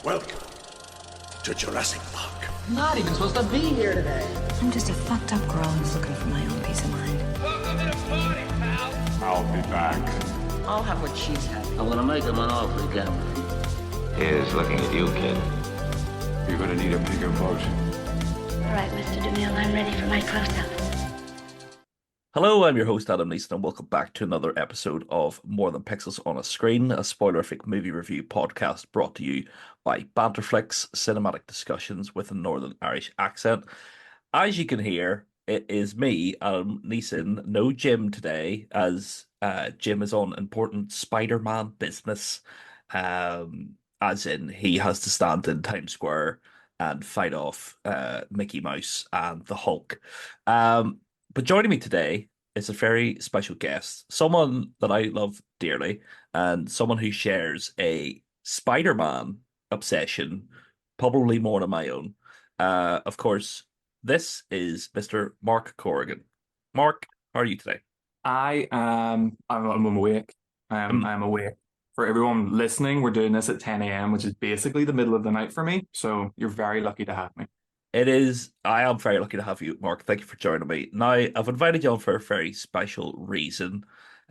Welcome to Jurassic Park. I'm not even supposed to be here today. I'm just a fucked up girl who's looking for my own peace of mind. Welcome to the party, pal. I'll be back. I'll have what she's having. I'm gonna make him an offer again. Here's looking at you, kid. You're gonna need a bigger boat. All right, Mr. DeMille, I'm ready for my close-up. Hello, I'm your host Adam Neeson, and welcome back to another episode of More Than Pixels on a Screen, a spoilerific movie review podcast brought to you by Banterflix, cinematic discussions with a Northern Irish accent. As you can hear, it is me, Adam Neeson, no Jim today, as Jim is on important Spider-Man business, as in he has to stand in Times Square and fight off Mickey Mouse and the Hulk. But joining me today is a very special guest, someone that I love dearly, and someone who shares a Spider-Man obsession, probably more than my own. Of course, this is Mr. Mark Corrigan. Mark, how are you today? I'm awake. I'm awake. For everyone listening, we're doing this at 10 a.m., which is basically the middle of the night for me. So you're very lucky to have me. It is. I am very lucky to have you, Mark. Thank you for joining me. Now, I've invited you on for a very special reason,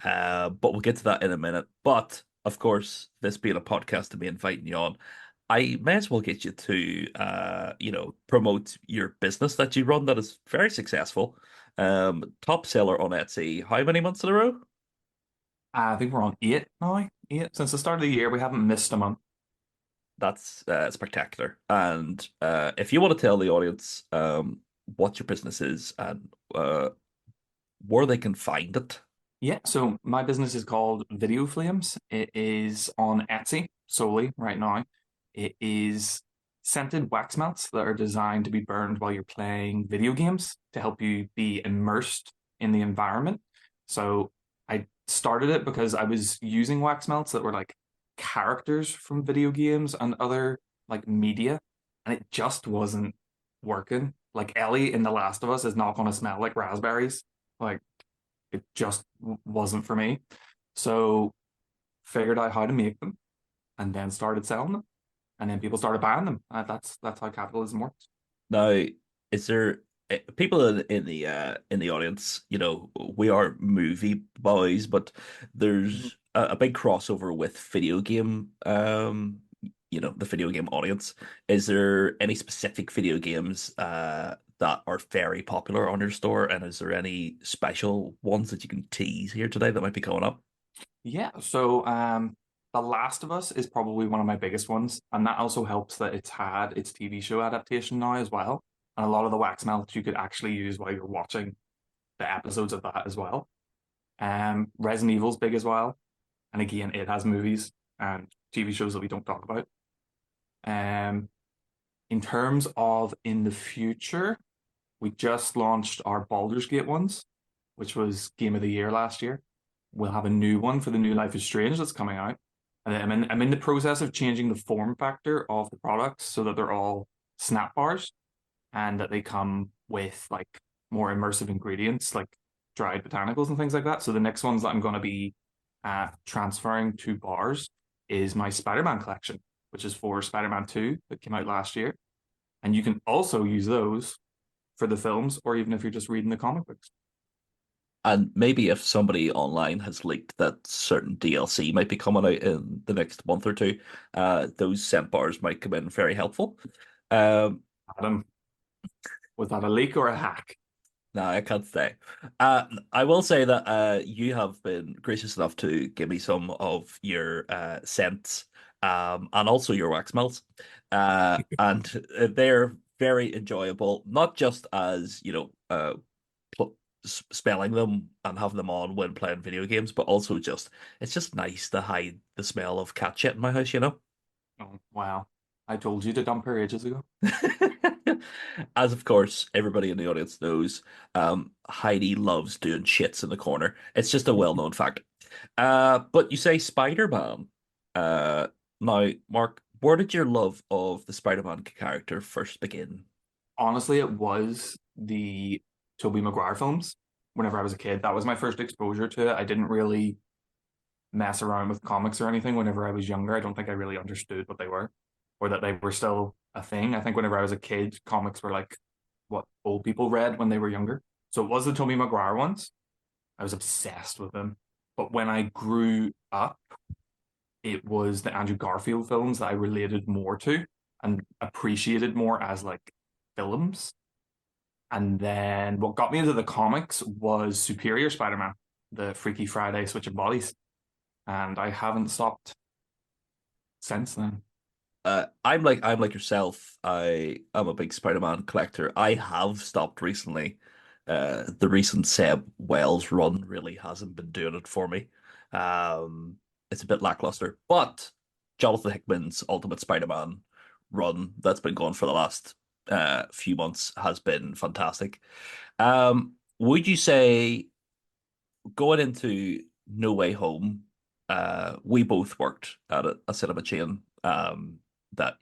but we'll get to that in a minute. But, of course, this being a podcast and me inviting you on, I may as well get you to, promote your business that you run that is very successful. Top seller on Etsy. How many months in a row? I think we're on 8 now. 8. Since the start of the year, we haven't missed a month. That's spectacular. And if you want to tell the audience what your business is and where they can find it. Yeah, so my business is called Video Flames. It is on Etsy solely right now. It is scented wax melts that are designed to be burned while you're playing video games to help you be immersed in the environment. So I started it because I was using wax melts that were like characters from video games and other like media, and it just wasn't working. Like Ellie in The Last of Us is not going to smell like raspberries. Like it just wasn't for me. So figured out how to make them and then started selling them, and then people started buying them. That's how capitalism works. Now, is there people in the audience? You know, we are movie boys, but there's a big crossover with video game. The video game audience. Is there any specific video games that are very popular on your store, and is there any special ones that you can tease here today that might be coming up? Yeah, so The Last of Us is probably one of my biggest ones, and that also helps that it's had its TV show adaptation now as well. And a lot of the wax melts you could actually use while you're watching the episodes of that as well. Resident Evil's big as well. And again, it has movies and TV shows that we don't talk about. In terms of in the future, we just launched our Baldur's Gate ones, which was Game of the Year last year. We'll have a new one for the new Life is Strange that's coming out. And I'm in the process of changing the form factor of the products so that they're all snap bars and that they come with like more immersive ingredients like dried botanicals and things like that. So the next ones that I'm going to be transferring to bars is my Spider-Man collection, which is for Spider-Man 2 that came out last year. And you can also use those for the films or even if you're just reading the comic books. And maybe if somebody online has leaked that certain DLC might be coming out in the next month or two, those scent bars might come in very helpful. Adam, was that a leak or a hack? No, I can't say. I will say that you have been gracious enough to give me some of your scents and also your wax melts. And they're very enjoyable, not just as, spelling them and having them on when playing video games, but also it's just nice to hide the smell of cat shit in my house, Oh, wow. I told you to dump her ages ago. As of course everybody in the audience knows, Heidi loves doing shits in the corner. It's just a well-known fact. But you say Spider-Man. Now, Mark, where did your love of the Spider-Man character first begin? Honestly, it was the Tobey Maguire films. Whenever I was a kid, that was my first exposure to it. I didn't really mess around with comics or anything whenever I was younger. I don't think I really understood what they were. or that they were still a thing. I think whenever I was a kid, comics were like what old people read when they were younger. So it was the Tobey Maguire ones. I was obsessed with them. But when I grew up, it was the Andrew Garfield films that I related more to and appreciated more as like films. And then what got me into the comics was Superior Spider-Man, the Freaky Friday switch of bodies. And I haven't stopped since then. I'm like yourself. I am a big Spider-Man collector. I have stopped recently. The recent Seb Wells run really hasn't been doing it for me. Um, it's a bit lackluster, but Jonathan Hickman's Ultimate Spider-Man run that's been going for the last few months has been fantastic. Would you say going into No Way Home, we both worked at a cinema chain. That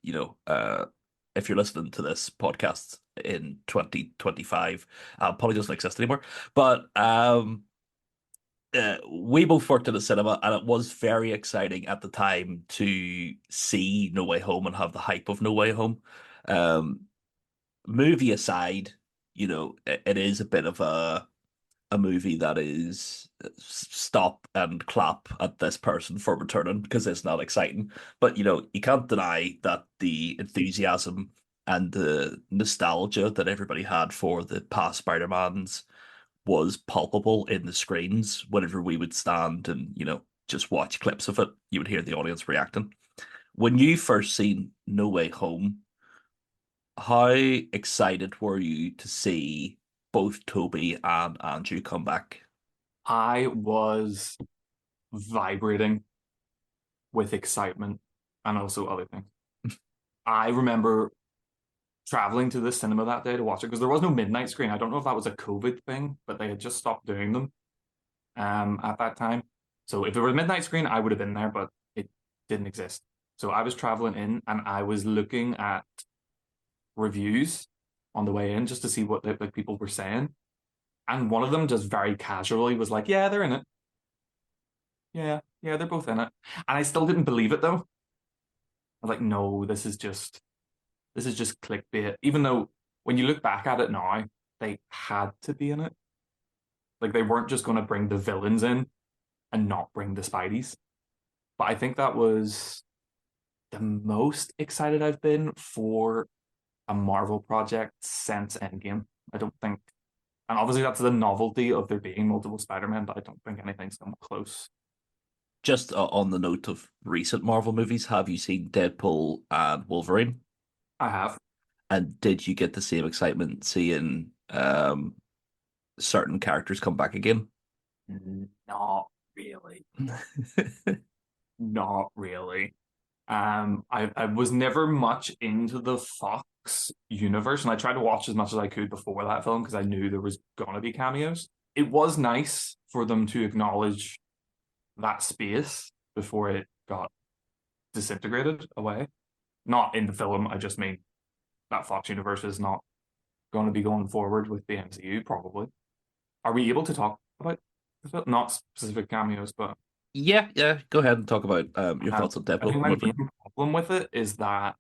if you're listening to this podcast in 2025, probably doesn't exist anymore. But we both worked in a cinema, and it was very exciting at the time to see No Way Home and have the hype of No Way Home. Um, movie aside, it is a bit of a movie that is stop and clap at this person for returning because it's not exciting. But you can't deny that the enthusiasm and the nostalgia that everybody had for the past Spider-Mans was palpable in the screens whenever we would stand and, just watch clips of it. You would hear the audience reacting. When you first seen No Way Home, how excited were you to see both Toby and Andrew come back? I was vibrating with excitement and also other things. I remember traveling to the cinema that day to watch it because there was no midnight screen. I don't know if that was a COVID thing, but they had just stopped doing them at that time. So if there was a midnight screen, I would have been there, but it didn't exist. So I was traveling in and I was looking at reviews on the way in just to see what like people were saying. And one of them just very casually was like, "Yeah, they're in it. Yeah, they're both in it." And I still didn't believe it though. I was like, "No, this is just clickbait." Even though when you look back at it now, they had to be in it. Like they weren't just going to bring the villains in and not bring the Spideys. But I think that was the most excited I've been for a Marvel project since Endgame. I don't think, and obviously that's the novelty of there being multiple Spider-Man, but I don't think anything's come close. Just on the note of recent Marvel movies, have you seen Deadpool and Wolverine? I have. And did you get the same excitement seeing certain characters come back again? Not really. Not really. I was never much into the Fox universe, and I tried to watch as much as I could before that film because I knew there was gonna be cameos. It was nice for them to acknowledge that space before it got disintegrated away. Not in the film, I just mean that Fox universe is not going to be going forward with the MCU, probably. Are we able to talk about the film? Not specific cameos, but Yeah. Go ahead and talk about your um, thoughts on I think Deadpool and my Wolverine. main problem with it is that,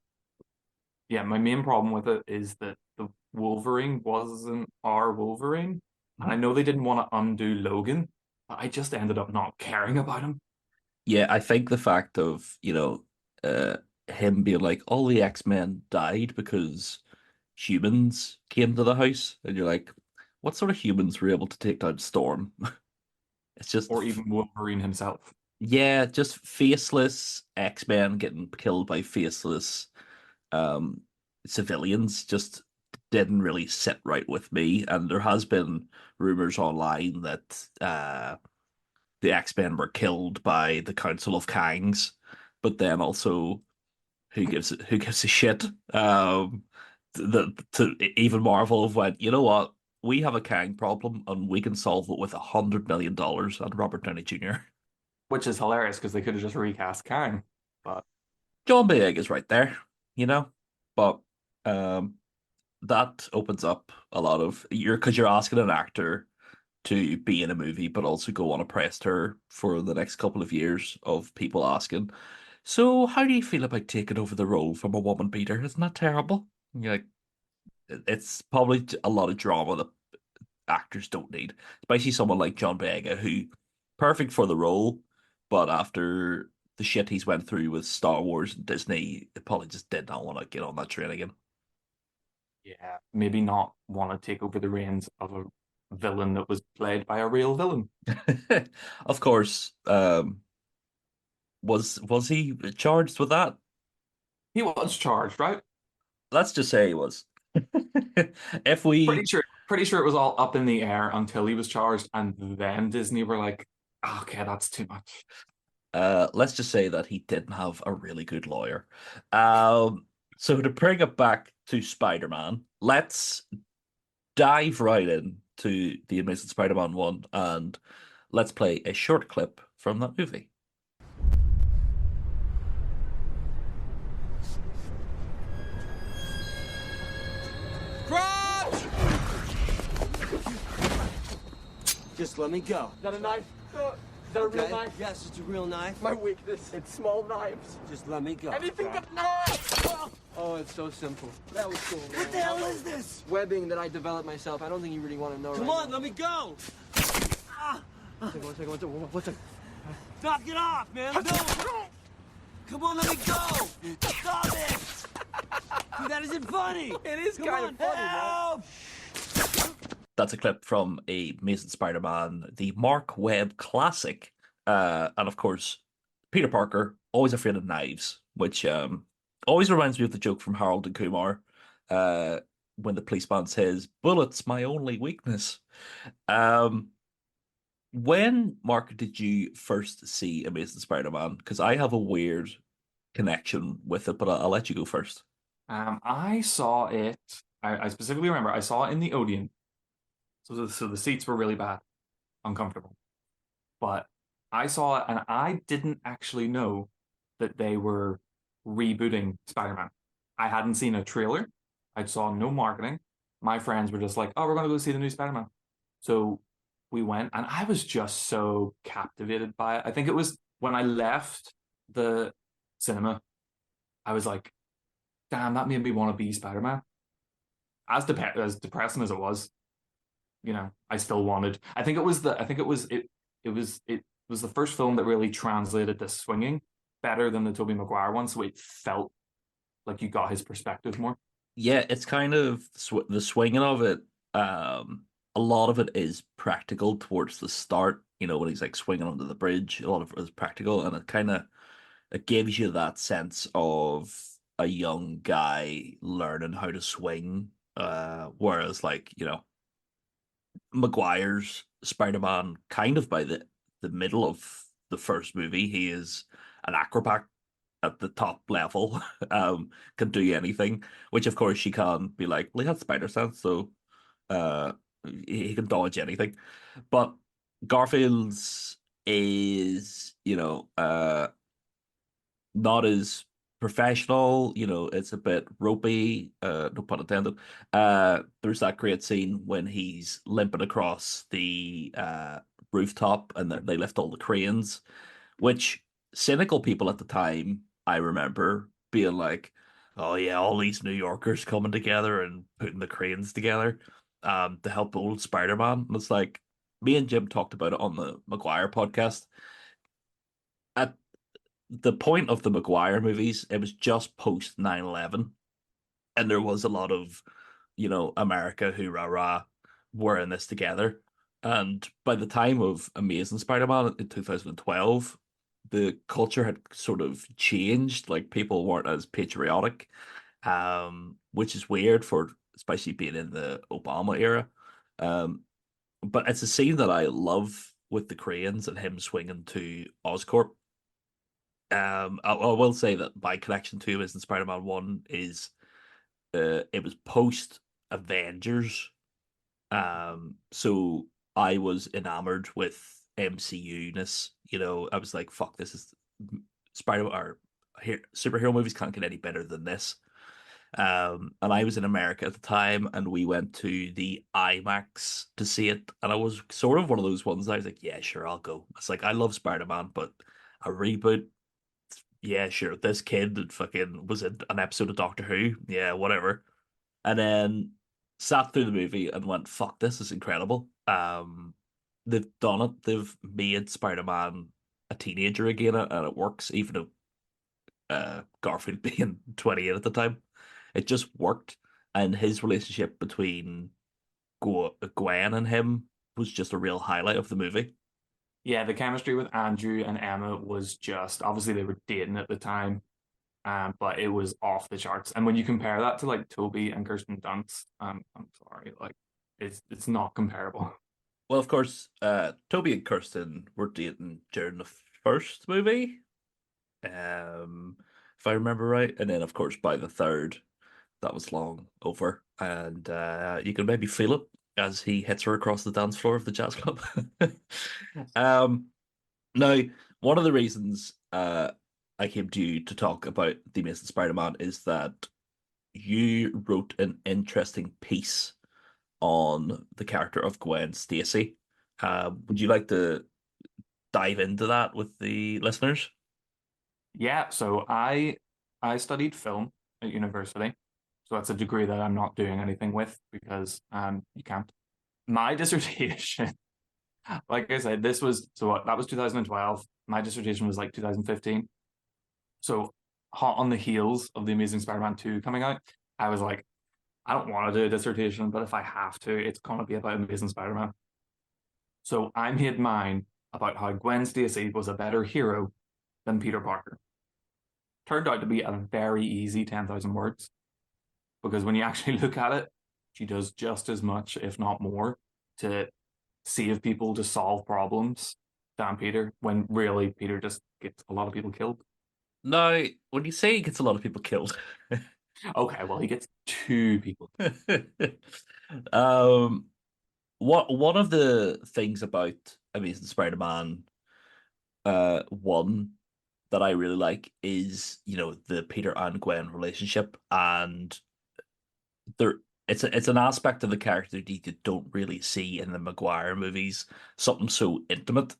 yeah, my main problem with it is that the Wolverine wasn't our Wolverine. And I know they didn't want to undo Logan, but I just ended up not caring about him. Yeah, I think the fact of, him being like, all the X-Men died because humans came to the house, and you're like, what sort of humans were able to take down Storm? It's just, Or even Wolverine himself. yeah, just faceless X-Men getting killed by faceless um civilians just didn't really sit right with me. And there has been rumors online that the X-Men were killed by the Council of Kangs, but then also who gives a shit? Even Marvel have went, you know what? We have a Kang problem and we can solve it with $100 million and Robert Downey Jr. Which is hilarious because they could have just recast Kang. But John Boyega is right there, you know, but um, that opens up a lot of because you're asking an actor to be in a movie, but also go on a press tour for the next couple of years of people asking. So, how do you feel about taking over the role from a woman beater? Isn't that terrible? You're like, it's probably a lot of drama that actors don't need, especially someone like John Boyega, who perfect for the role, but after the shit he's went through with Star Wars and Disney, it probably just did not want to get on that train again. Yeah, maybe not want to take over the reins of a villain that was played by a real villain. Of course, was he charged with that? He was charged, right? Let's just say he was. If we Pretty sure it was all up in the air until he was charged, and then Disney were like, "Okay, that's too much." let's just say that he didn't have a really good lawyer. So to bring it back to Spider-Man, let's dive right in to the Amazing Spider-Man 1 and let's play a short clip from that movie. Crouch! Just let me go. Is that a knife? Is that a real Okay? knife? Yes, it's a real knife. My weakness. It's small knives. Just let me go. Anything but knives! Oh, it's so simple. That was cool, man. What the hell is this? Webbing that I developed myself. I don't think you really want to know. Come right on, let me go. One second. One second. Stop, get off, man. No. Come on, let me go. Stop it. Dude, that isn't funny. It is Come kind on, of funny, man. help. That's a clip from a Amazing Spider-Man, the Mark Webb classic. And of course, Peter Parker, always afraid of knives, which always reminds me of the joke from Harold and Kumar when the policeman says, "Bullets, my only weakness." Um, when, Mark, did you first see Amazing Spider-Man? Because I have a weird connection with it, but I'll let you go first. I saw it. I specifically remember I saw it in the Odeon. So the seats were really bad, uncomfortable. But I saw it and I didn't actually know that they were rebooting Spider-Man. I hadn't seen a trailer. I saw no marketing. My friends were just like, "Oh, we're gonna go see the new Spider-Man." So we went and I was just so captivated by it. I think it was when I left the cinema, I was like, damn, that made me want to be Spider-Man. As depressing as it was, I still wanted. I think it was the. I think it was the first film that really translated the swinging better than the Tobey Maguire one. So it felt like you got his perspective more. Yeah, it's kind of the swinging of it. A lot of it is practical towards the start. When he's like swinging under the bridge, a lot of it is practical, and it gives you that sense of a young guy learning how to swing. Whereas, like, Maguire's Spider-Man, kind of by the middle of the first movie, he is an acrobat at the top level, can do anything, which of course she can be like, well, he has spider sense, so uh, he can dodge anything. But Garfield's is, not as professional. It's a bit ropey, no pun intended. There's that great scene when he's limping across the rooftop and they lift all the cranes, which cynical people at the time, I remember being like, oh yeah, all these New Yorkers coming together and putting the cranes together to help old Spider-Man. And it's like, me and Jim talked about it on the Maguire podcast. At the point of the Maguire movies, it was just post 9/11, and there was a lot of, America, hoorah, rah, we're in this together. And by the time of Amazing Spider-Man in 2012, the culture had sort of changed. Like, people weren't as patriotic, which is weird for especially being in the Obama era. Um, but it's a scene that I love with the cranes and him swinging to Oscorp. I will say that my connection to him is in Spider-Man 1 is it was post Avengers. So I was enamored with MCU-ness. I was like, fuck, this is Spider or superhero movies can't get any better than this. And I was in America at the time, and we went to the IMAX to see it. And I was sort of one of those ones. I was like, yeah, sure, I'll go. It's like, I love Spider-Man, but a reboot, yeah, sure, this kid that fucking was in an episode of Doctor Who, yeah, whatever. And then sat through the movie and went, fuck, this is incredible. They've done it. They've made Spider-Man a teenager again, and it works, even though Garfield being 28 at the time. It just worked. And his relationship between Gwen and him was just a real highlight of the movie. Yeah, the chemistry with Andrew and Emma was just obviously they were dating at the time, but it was off the charts. And when you compare that to like Toby and Kirsten Dunst, I'm sorry, like it's not comparable. Well, of course, Toby and Kirsten were dating during the first movie, if I remember right. And then, of course, by the third, that was long over. And you can maybe feel it as he hits her across the dance floor of the jazz club. um, Now, one of the reasons I came to you to talk about The Amazing Spider-Man is that you wrote an interesting piece on the character of Gwen Stacy. Would you like to dive into that with the listeners? Yeah, so I studied film at university. So that's a degree that I'm not doing anything with because you can't. My dissertation, like I said, this was so that was 2012. My dissertation was like 2015. So hot on the heels of The Amazing Spider-Man 2 coming out, I was like, I don't want to do a dissertation, but if I have to, it's gonna be about Amazing Spider-Man. So I made mine about how Gwen Stacy was a better hero than Peter Parker. Turned out to be a very easy 10,000 words because when you actually look at it, she does just as much, if not more, to save people, to solve problems than Peter, when really Peter just gets a lot of people killed. Now, when you say he gets a lot of people killed, Okay, well, he gets two people. um, one of the things about Amazing Spider-Man, one that I really like is, the Peter and Gwen relationship, and there it's an aspect of the character that you don't really see in the Maguire movies, something so intimate.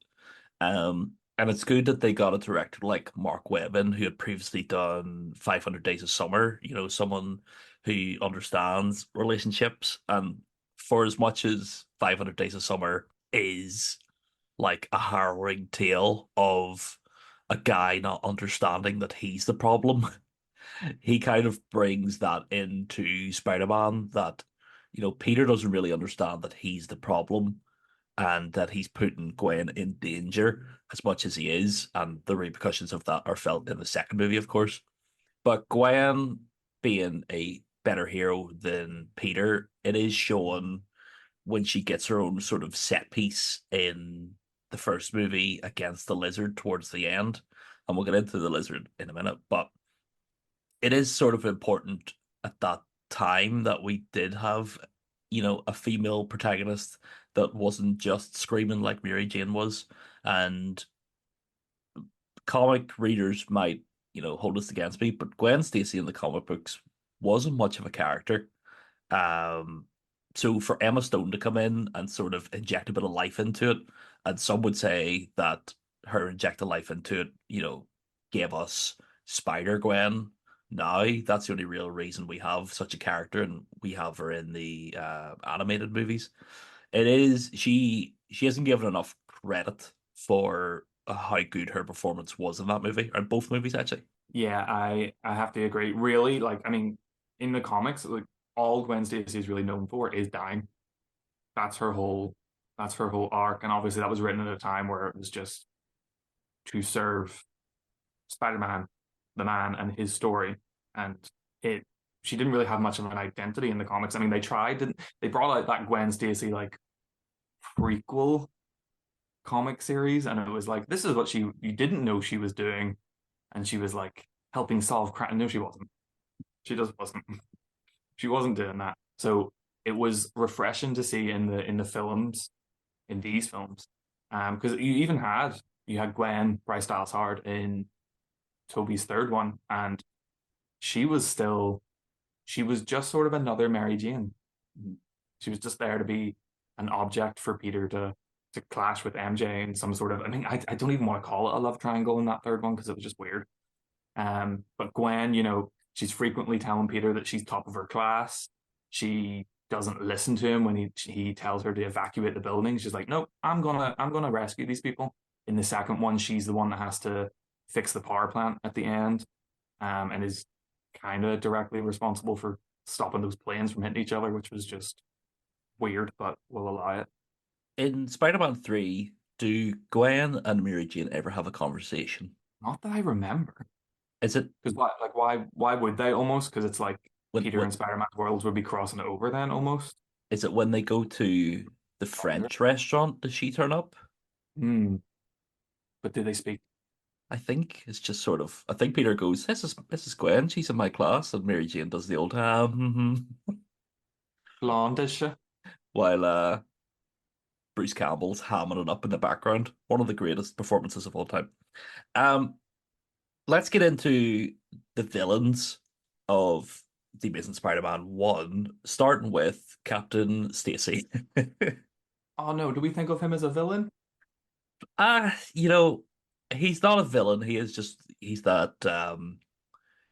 And it's good that they got a director like Mark Webber, who had previously done 500 Days of Summer, someone who understands relationships. And for as much as 500 Days of Summer is like a harrowing tale of a guy not understanding that he's the problem, he kind of brings that into Spider-Man that, Peter doesn't really understand that he's the problem and that he's putting Gwen in danger as much as he is, and the repercussions of that are felt in the second movie, of course. But Gwen being a better hero than Peter, it is shown when she gets her own sort of set piece in the first movie against the lizard towards the end. And we'll get into the lizard in a minute, but it is sort of important at that time that we did have, a female protagonist that wasn't just screaming like Mary Jane was. And comic readers might, hold this against me, but Gwen Stacy in the comic books wasn't much of a character. Um, so for Emma Stone to come in and sort of inject a bit of life into it, and some would say that her injecting life into it, gave us Spider Gwen. Now that's the only real reason we have such a character, and we have her in the animated movies. It is she hasn't given enough credit for how good her performance was in that movie, or both movies actually. Yeah, I have to agree. Really, like I mean, in the comics, like all Gwen Stacy is really known for is dying. That's her whole that's her whole arc, and obviously that was written at a time where it was just to serve Spider-Man, the man, and his story, and it she didn't really have much of an identity in the comics. I mean, they tried, didn't they brought out that Gwen Stacy like prequel comic series, and it was like this is what you didn't know she was doing, and she was like helping solve crime. No, she wasn't. She just wasn't. She wasn't doing that. So it was refreshing to see in the films, in these films, because you had Gwen Bryce Dallas Howard in Toby's third one, and she was still she was just sort of another Mary Jane. She was just there to be an object for Peter to clash with MJ in some sort of I mean I don't even want to call it a love triangle in that third one because it was just weird. But Gwen, she's frequently telling Peter that she's top of her class. She doesn't listen to him when he tells her to evacuate the building. She's like, "Nope, I'm gonna rescue these people." In the second one, she's the one that has to fix the power plant at the end, and is kind of directly responsible for stopping those planes from hitting each other, which was just weird, but we'll allow it. In Spider-Man 3, do Gwen and Mary Jane ever have a conversation? Not that I remember. Is it Because why would they almost? Because it's like when Peter and Spider-Man's worlds would be crossing over then almost. is it when they go to the French restaurant does she turn up? Hmm. But do they speak I think it's just sort of. I think Peter goes, "This is Gwen. She's in my class," and Mary Jane does the old blonde, is she? while Bruce Campbell's hamming it up in the background. One of the greatest performances of all time. Um, let's get into the villains of the Amazing Spider-Man 1, starting with Captain Stacy. Oh no, do we think of him as a villain? You know, he's not a villain. He's that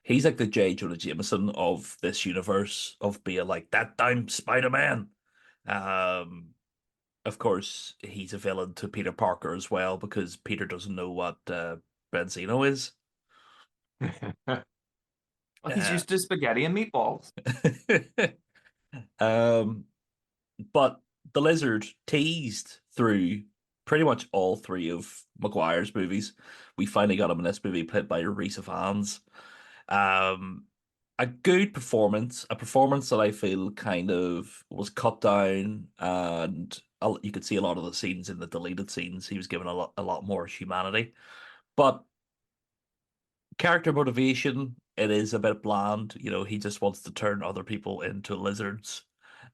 he's like the J. Jonah Jameson of this universe of being like that damn Spider-Man. Um, of course, he's a villain to Peter Parker as well because Peter doesn't know what Benzino is. Well, he's Uh, used to spaghetti and meatballs. um, but the Lizard teased through pretty much all three of Maguire's movies. We finally got him in this movie played by Rhys Ifans. Um, a good performance, a performance that I feel kind of was cut down, and you could see a lot of the scenes in the deleted scenes. He was given a lot more humanity, but character motivation, it is a bit bland. He just wants to turn other people into lizards,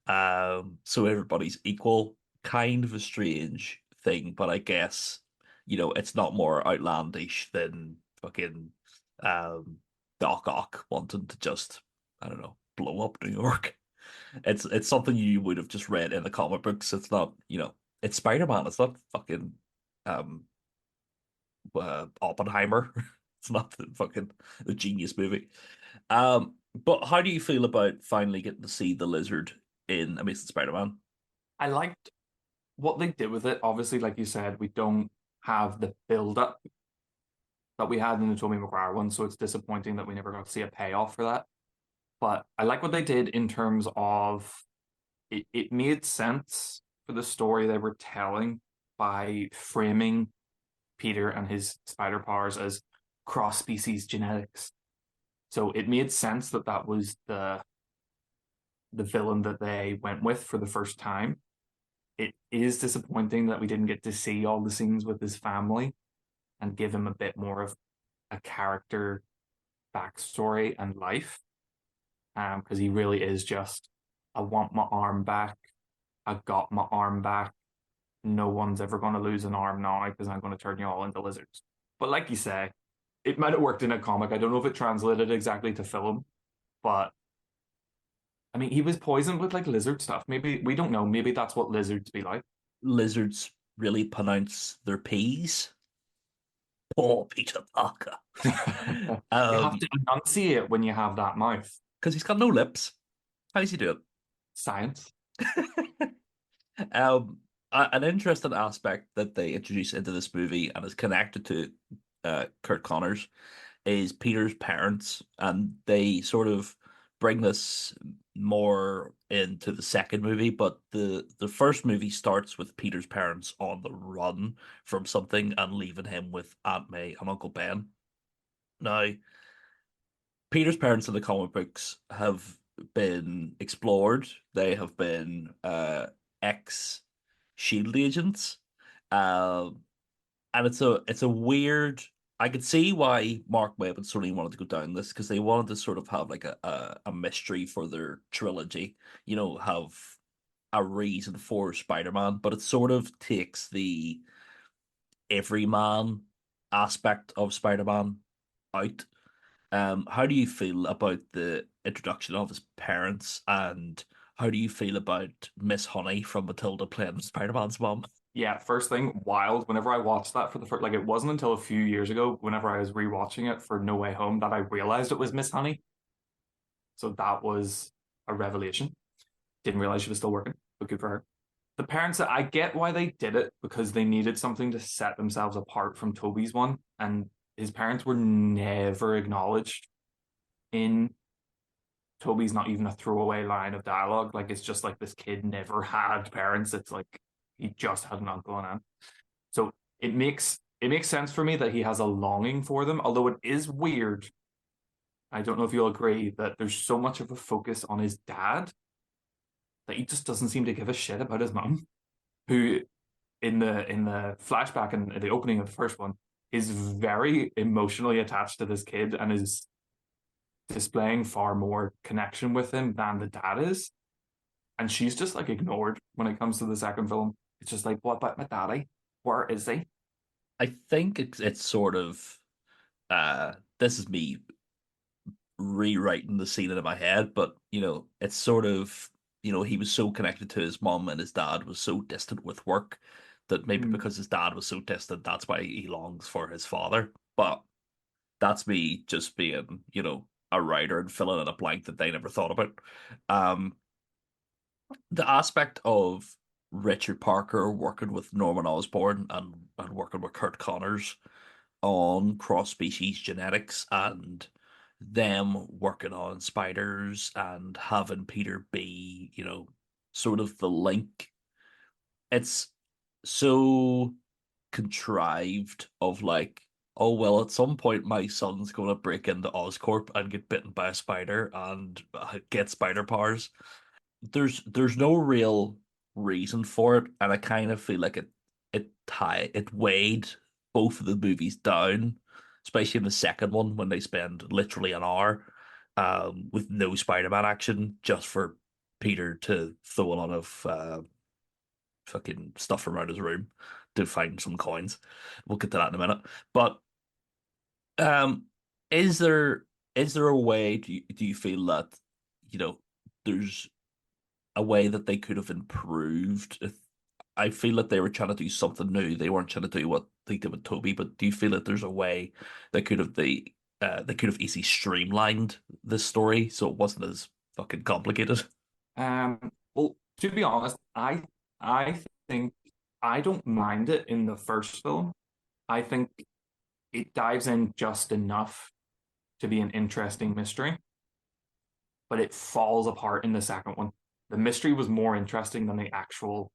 so everybody's equal. Kind of a strange thing, but I guess it's not more outlandish than fucking um Doc Ock wanting to just, I don't know, blow up New York. It's something you would have just read in the comic books. It's not, it's Spider-Man. It's not fucking um Oppenheimer. It's not the fucking the genius movie. But how do you feel about finally getting to see the lizard in Amazing Spider-Man? I liked what they did with it. Obviously, like you said, we don't have the build up that we had in the Tobey Maguire one, so it's disappointing that we never got to see a payoff for that. But I like what they did in terms of it made sense for the story they were telling by framing Peter and his spider powers as cross species genetics. So it made sense that that was the villain that they went with for the first time. It is disappointing that we didn't get to see all the scenes with his family and give him a bit more of a character backstory and life. Because he really is just, I want my arm back. I got my arm back. No one's ever going to lose an arm now because I'm going to turn you all into lizards. But like you say, it might have worked in a comic. I don't know if it translated exactly to film, but I mean, he was poisoned with like lizard stuff. Maybe we don't know. Maybe that's what lizards be like. Lizards really pronounce their P's. Poor Peter Parker. You have to enunciate when you have that mouth. Because he's got no lips. How does he do Science. it? An interesting aspect that they introduce into this movie and is connected to Kurt Connors is Peter's parents, and they sort of bring this more into the second movie. But the first movie starts with Peter's parents on the run from something and leaving him with Aunt May and Uncle Ben. Now, Peter's parents in the comic books have been explored. They have been ex Shield agents, um, and it's a weird. I could see why Mark Webb and Sony wanted to go down this because they wanted to sort of have like a mystery for their trilogy. Have a reason for Spider-Man, but it sort of takes the everyman aspect of Spider-Man out. How do you feel about the introduction of his parents, and how do you feel about Miss Honey from Matilda playing Spider-Man's mom? Yeah, first thing, wild. Whenever I watched that for the first, like, it wasn't until a few years ago, whenever I was rewatching it for No Way Home, that I realized it was Miss Honey. So that was a revelation. Didn't realize she was still working, but good for her. The parents, I get why they did it because they needed something to set themselves apart from Toby's one, and his parents were never acknowledged in Toby's. Not even a throwaway line of dialogue. Like, it's just like this kid never had parents. It's like he just had an uncle and aunt. So it makes sense for me that he has a longing for them, although it is weird. I don't know if you'll agree that there's so much of a focus on his dad that he just doesn't seem to give a shit about his mum, who in the flashback and the opening of the first one is very emotionally attached to this kid and is displaying far more connection with him than the dad is. And she's just like ignored when it comes to the second film. It's just like, what about my daddy? Where is he? I think it's sort of this is me rewriting the scene in my head, but it's sort of he was so connected to his mom and his dad was so distant with work that maybe Mm. because his dad was so distant, that's why he longs for his father. But that's me just being, a writer and filling in a blank that they never thought about. Um, the aspect of Richard Parker working with Norman Osborn and working with Kurt Connors on cross species genetics and them working on spiders and having Peter be, sort of the link. It's so contrived of like, oh well, at some point my son's gonna break into Oscorp and get bitten by a spider and get spider powers. There's no real reason for it, and I kind of feel like it weighed both of the movies down, especially in the second one when they spend literally an hour with no Spider-Man action just for Peter to throw a lot of fucking stuff around his room to find some coins. We'll get to that in a minute. But um, is there a way do you feel that you know there's a way that they could have improved? I feel that they were trying to do something new. They weren't trying to do what they did with Toby, but do you feel that there's a way they could have easily streamlined this story so it wasn't as fucking complicated? Well, to be honest, I think I don't mind it in the first film. I think it dives in just enough to be an interesting mystery, but it falls apart in the second one. The mystery was more interesting than the actual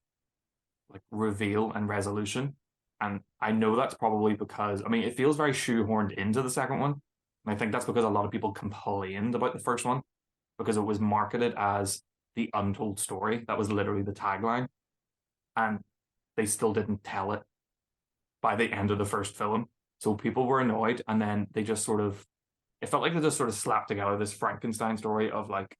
like reveal and resolution. And I know that's probably because I mean it feels very shoehorned into the second one. And I think that's because a lot of people complained about the first one because it was marketed as the untold story. That was literally the tagline. And they still didn't tell it by the end of the first film. So people were annoyed, and then they just sort of it felt like they just sort of slapped together this Frankenstein story of like,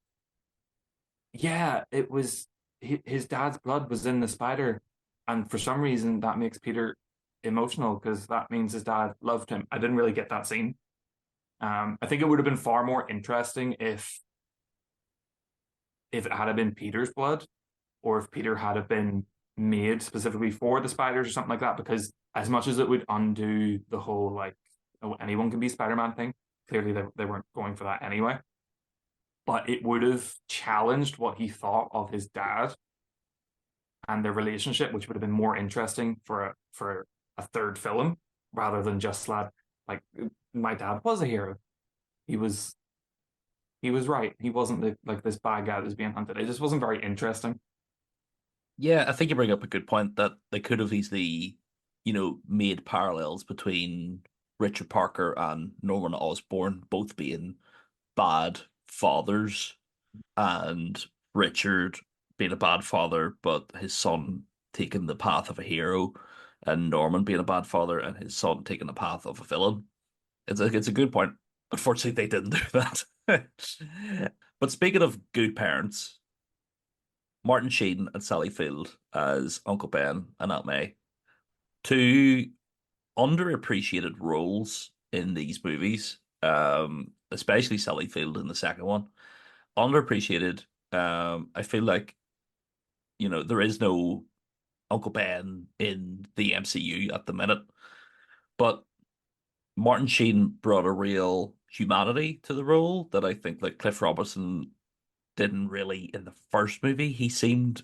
yeah, it was his dad's blood was in the spider, and for some reason that makes Peter emotional because that means his dad loved him. I didn't really get that scene. I think it would have been far more interesting if it had been Peter's blood, or if Peter had have been made specifically for the spiders or something like that. Because as much as it would undo the whole like, oh, anyone can be Spider-Man thing, clearly they weren't going for that anyway. But it would have challenged what he thought of his dad and their relationship, which would have been more interesting for a third film rather than just like my dad was a hero. He was he was right. He wasn't like this bad guy that was being hunted. It just wasn't very interesting. Yeah, I think you bring up a good point that they could have easily, made parallels between Richard Parker and Norman Osborn both being bad fathers, and Richard being a bad father, but his son taking the path of a hero, and Norman being a bad father and his son taking the path of a villain. It's a good point. Unfortunately, they didn't do that. But speaking of good parents, Martin Sheen and Sally Field as Uncle Ben and Aunt May, two underappreciated roles in these movies, especially Sally Field in the second one. Underappreciated. I feel like, there is no Uncle Ben in the MCU at the minute. But Martin Sheen brought a real humanity to the role that I think like Cliff Robertson didn't really in the first movie. He seemed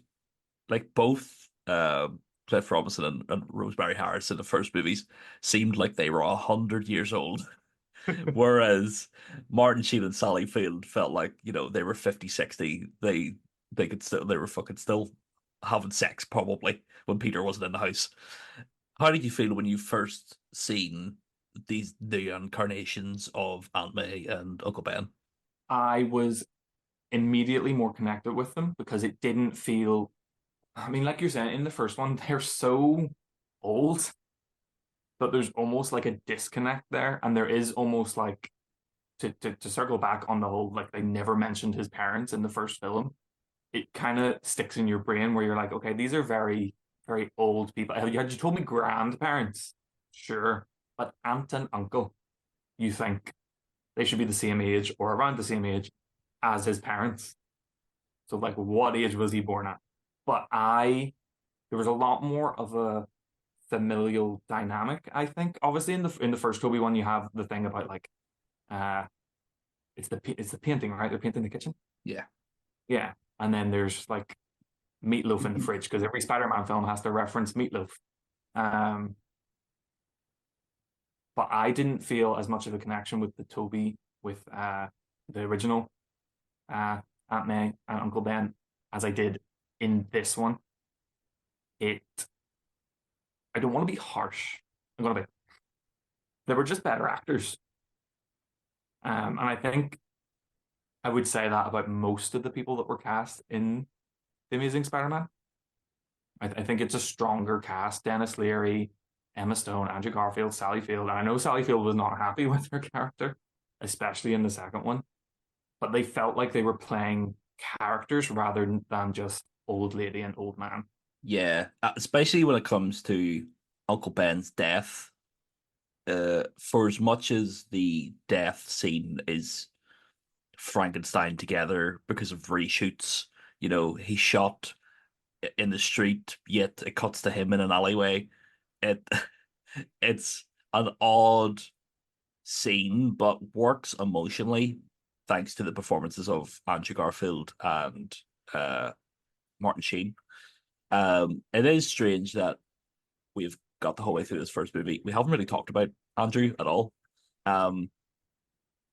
like both Cliff Robinson and Rosemary Harris in the first movies seemed like they were 100 years old, whereas Martin Sheen and Sally Field felt like they were 50, 60. They were fucking still having sex probably when Peter wasn't in the house. How did you feel when you first seen these new incarnations of Aunt May and Uncle Ben? I was immediately more connected with them because it didn't feel. I mean, like you're saying, in the first one, they're so old that there's almost like a disconnect there, and there is almost like to circle back on the whole like they never mentioned his parents in the first film. It kind of sticks in your brain where you're like, okay, these are very, very old people. Had you told me grandparents, sure, but aunt and uncle, you think they should be the same age or around the same age as his parents. So, like, what age was he born at? But there was a lot more of a familial dynamic, I think. Obviously, in the first Toby one, you have the thing about like, uh, it's the painting, right? They're painting the kitchen. Yeah. Yeah, and then there's like meatloaf in the fridge because every Spider-Man film has to reference meatloaf. Um, but I didn't feel as much of a connection with the Toby with the original Aunt May and Uncle Ben as I did in this one. It I don't want to be harsh. I'm gonna be. They were just better actors. And I think I would say that about most of the people that were cast in The Amazing Spider-Man. I think it's a stronger cast. Dennis Leary, Emma Stone, Andrew Garfield, Sally Field. And I know Sally Field was not happy with her character, especially in the second one. But they felt like they were playing characters rather than just old lady and old man. Yeah, especially when it comes to Uncle Ben's death. For as much as the death scene is Frankenstein together because of reshoots, he's shot in the street, yet it cuts to him in an alleyway. It it's an odd scene, but works emotionally thanks to the performances of Andrew Garfield and uh, Martin Sheen. It is strange that we've got the whole way through this first movie. We haven't really talked about Andrew at all. Um,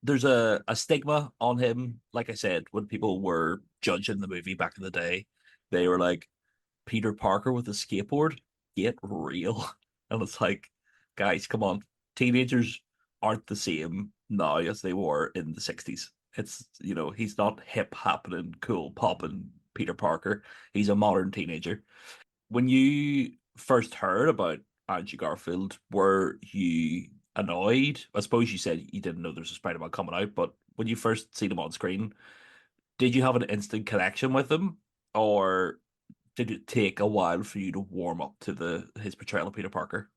there's a stigma on him. Like I said, when people were judging the movie back in the day, they were like, Peter Parker with a skateboard, get real. And it's like, guys, come on. Teenagers aren't the same now as they were in the 60s. He's not hip happening, cool popping Peter Parker. He's a modern teenager. When you first heard about Andrew Garfield, were you annoyed? I suppose you said you didn't know there's a Spider-Man coming out, but when you first seen him on screen, did you have an instant connection with him, or did it take a while for you to warm up to his portrayal of Peter Parker?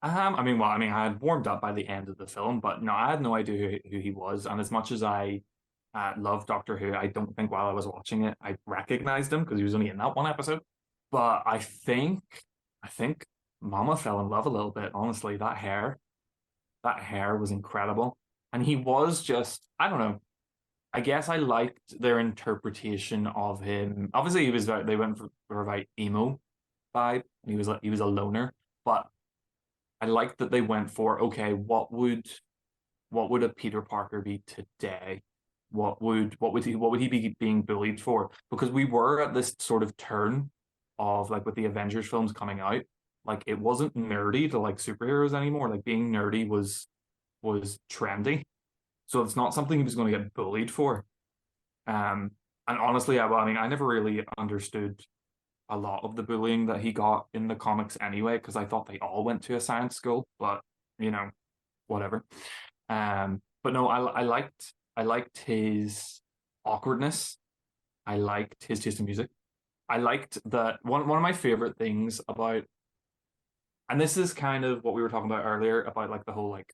I had warmed up by the end of the film, but no, I had no idea who he was. And as much as I love Doctor Who, I don't think while I was watching it I recognized him because he was only in that one episode. But I think Mama fell in love a little bit. Honestly, that hair was incredible, and he was just I don't know. I guess I liked their interpretation of him. Obviously, they went for a very emo vibe. He was a loner, but I liked that they went for okay, what would a Peter Parker be today? What would he be being bullied for? Because we were at this sort of turn of like with the Avengers films coming out, like it wasn't nerdy to like superheroes anymore. Like being nerdy was trendy. So it's not something he was going to get bullied for. And honestly, I never really understood a lot of the bullying that he got in the comics anyway, because I thought they all went to a science school, but you know, whatever. But no, I liked his awkwardness. I liked his taste in music. I liked that one of my favorite things about, and this is kind of what we were talking about earlier about like the whole like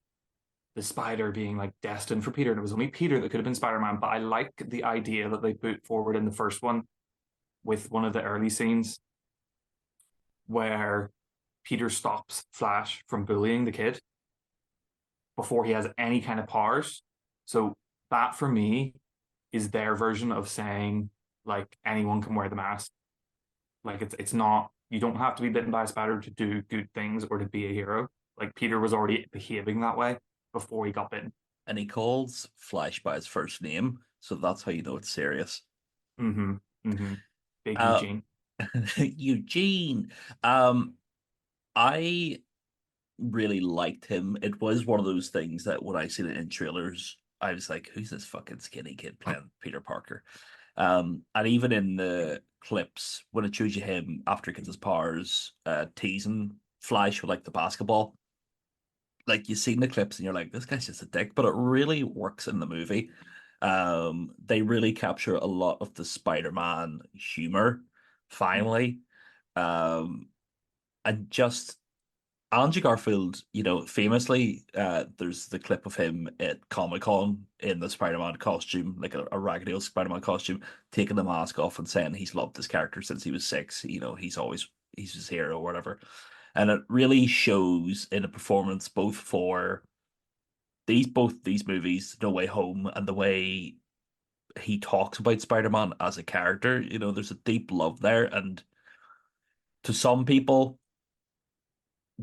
the spider being like destined for Peter, and it was only Peter that could have been Spider-Man. But I like the idea that they put forward in the first one with one of the early scenes where Peter stops Flash from bullying the kid before he has any kind of powers. So that for me is their version of saying like anyone can wear the mask. Like it's not, you don't have to be bitten by a spider to do good things or to be a hero. Like Peter was already behaving that way before he got bitten. And he calls Flash by his first name, so that's how you know it's serious. Mm-hmm. Mm-hmm. Big Uh, Eugene. Eugene. I really liked him. It was one of those things that when I seen it in trailers, I was like, "Who's this fucking skinny kid playing Peter Parker?" And even in the clips when it shows you him after he gets his powers, teasing Flash with like the basketball, like you see in the clips and you're like, "This guy's just a dick," but it really works in the movie. They really capture a lot of the Spider-Man humor. Finally, um, and just Andrew Garfield, famously, there's the clip of him at Comic Con in the Spider-Man costume, like a raggedy old Spider-Man costume, taking the mask off and saying he's loved this character since he was 6. He's his hero or whatever. And it really shows in a performance both for both these movies, No Way Home, and the way he talks about Spider-Man as a character. There's a deep love there, and to some people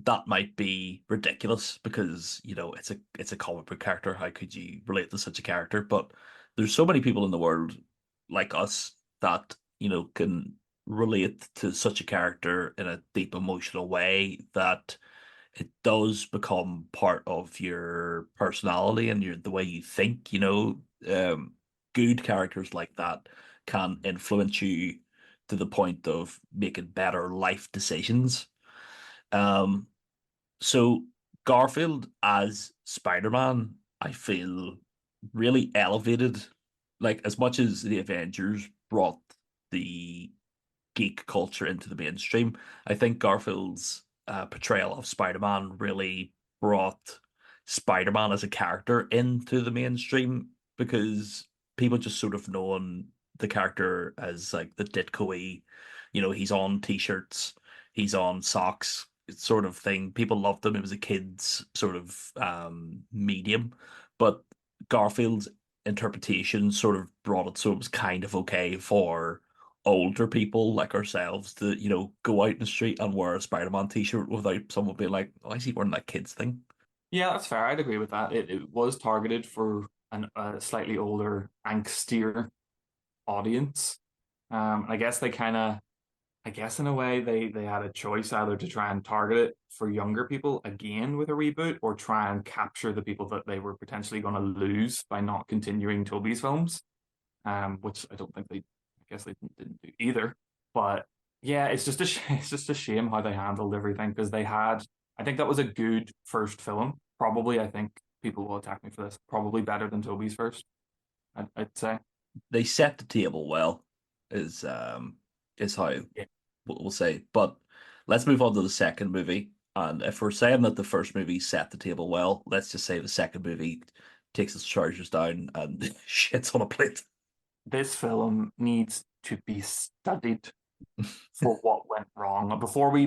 that might be ridiculous because it's a comic book character. How could you relate to such a character? But there's so many people in the world like us that can relate to such a character in a deep emotional way that it does become part of your personality and the way you think. Good characters like that can influence you to the point of making better life decisions. Um, so Garfield as Spider-Man, I feel really elevated. Like as much as the Avengers brought the geek culture into the mainstream, I think Garfield's portrayal of Spider-Man really brought Spider-Man as a character into the mainstream because people just sort of known the character as like the Ditko-y, he's on t-shirts, he's on socks, sort of thing. People loved him. It was a kid's sort of medium, but Garfield's interpretation sort of brought it so it was kind of okay for older people like ourselves to, go out in the street and wear a Spider-Man t-shirt without someone being like, "Why is he wearing that kid's thing?" Yeah, that's fair. I'd agree with that. It was targeted for a slightly older, angstier audience. I guess they kind of, I guess in a way they had a choice either to try and target it for younger people again with a reboot or try and capture the people that they were potentially going to lose by not continuing Toby's films, which I don't think I guess they didn't do either. But yeah, it's just it's just a shame how they handled everything because they had, I think that was a good first film. Probably, I think people will attack me for this. Probably better than Toby's first, I'd say. They set the table well, is how Yeah. we'll say. But let's move on to the second movie. And if we're saying that the first movie set the table well, let's just say the second movie takes its charges down and shits on a plate. This film needs to be studied for what went wrong. Before we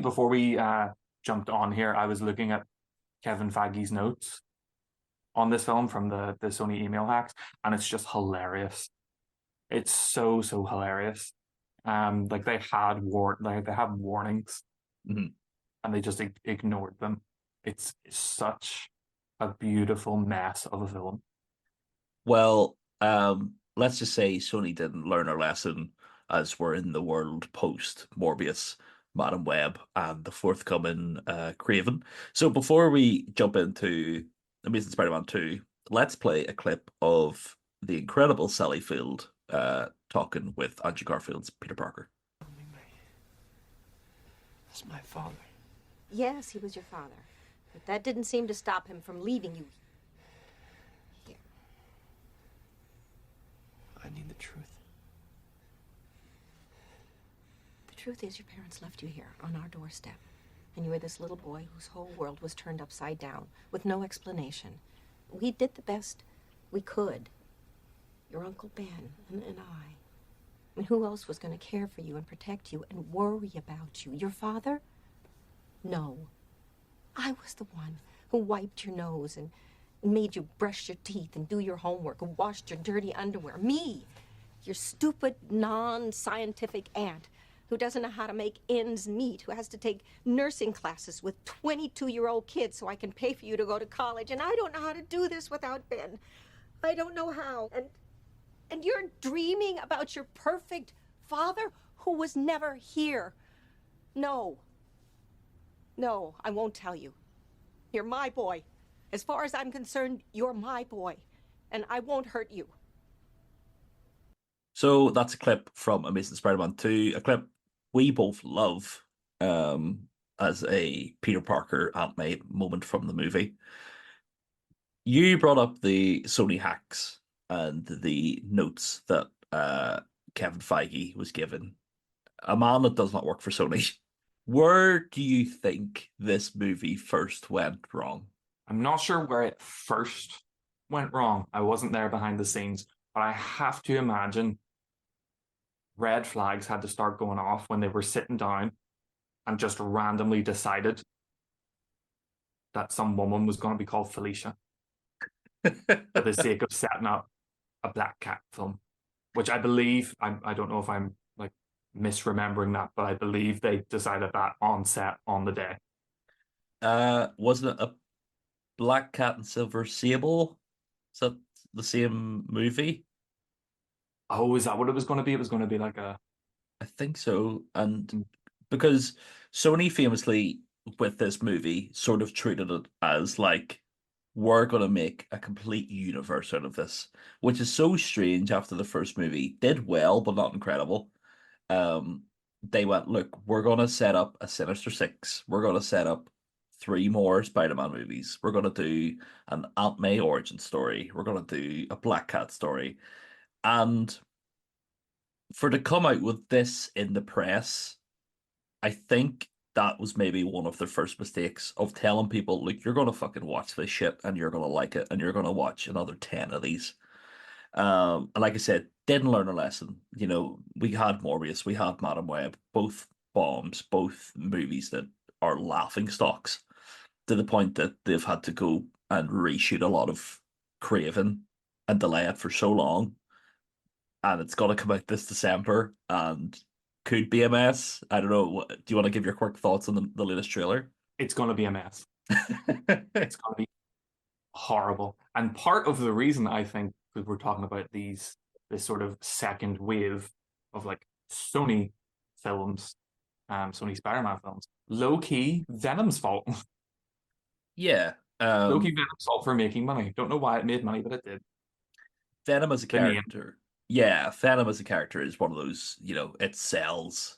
jumped on here, I was looking at Kevin Feige's notes on this film from the Sony email hacks, and it's just hilarious. It's so hilarious. Like they have warnings, Mhm. and they just ignored them. It's such a beautiful mess of a film. Well, let's just say Sony didn't learn a lesson as we're in the world post Morbius, Madam Web, and the forthcoming Craven. So before we jump into Amazing Spider-Man 2, let's play a clip of the incredible Sally Field talking with Andrew Garfield's Peter Parker. That's my father. Yes, he was your father. But that didn't seem to stop him from leaving you here. I need the truth. The truth is your parents left you here on our doorstep. And you were this little boy whose whole world was turned upside down with no explanation. We did the best we could. Your Uncle Ben and I. I mean, who else was going to care for you and protect you and worry about you? Your father? No. I was the one who wiped your nose and made you brush your teeth and do your homework and washed your dirty underwear. Me, your stupid, non-scientific aunt who doesn't know how to make ends meet, who has to take nursing classes with 22-year-old kids so I can pay for you to go to college. And I don't know how to do this without Ben. I don't know how. And you're dreaming about your perfect father who was never here. No. No, I won't tell you. You're my boy. As far as I'm concerned, you're my boy. And I won't hurt you. So that's a clip from Amazing Spider-Man 2, a clip we both love as a Peter Parker Aunt May moment from the movie. You brought up the Sony hacks and the notes that Kevin Feige was given. A man that does not work for Sony. Where do you think this movie first went wrong? I'm not sure where it first went wrong. I wasn't there behind the scenes, but I have to imagine red flags had to start going off when they were sitting down and just randomly decided that some woman was going to be called Felicia for the sake of setting up a Black Cat film, which I believe, I don't know if I'm like misremembering that, but I believe they decided that on set on the day. Wasn't it a Black Cat and Silver Sable? Is that the same movie? Oh, is that what it was going to be? It was going to be like a... I think so. And because Sony famously, with this movie, sort of treated it as like, we're going to make a complete universe out of this, which is so strange after the first movie. Did well, but not incredible. They went, look, we're going to set up a Sinister Six. We're going to set up 3 more Spider-Man movies. We're going to do an Aunt May origin story. We're going to do a Black Cat story. And for to come out with this in the press, I think that was maybe one of their first mistakes of telling people, look, you're going to fucking watch this shit and you're going to like it and you're going to watch another 10 of these. And like I said, didn't learn a lesson. You know, we had Morbius, we had Madam Web, both bombs, both movies that are laughing stocks to the point that they've had to go and reshoot a lot of Craven and delay it for so long. And it's going to come out this December and could be a mess. I don't know. Do you want to give your quick thoughts on the latest trailer? It's going to be a mess. It's going to be horrible. And part of the reason, I think, because we're talking about this sort of second wave of like Sony films, Sony Spider-Man films, low-key Venom's fault. Yeah. Low-key Venom's fault for making money. Don't know why it made money, but it did. Venom as a The name. character. Yeah, Venom as a character is one of those, you know, it sells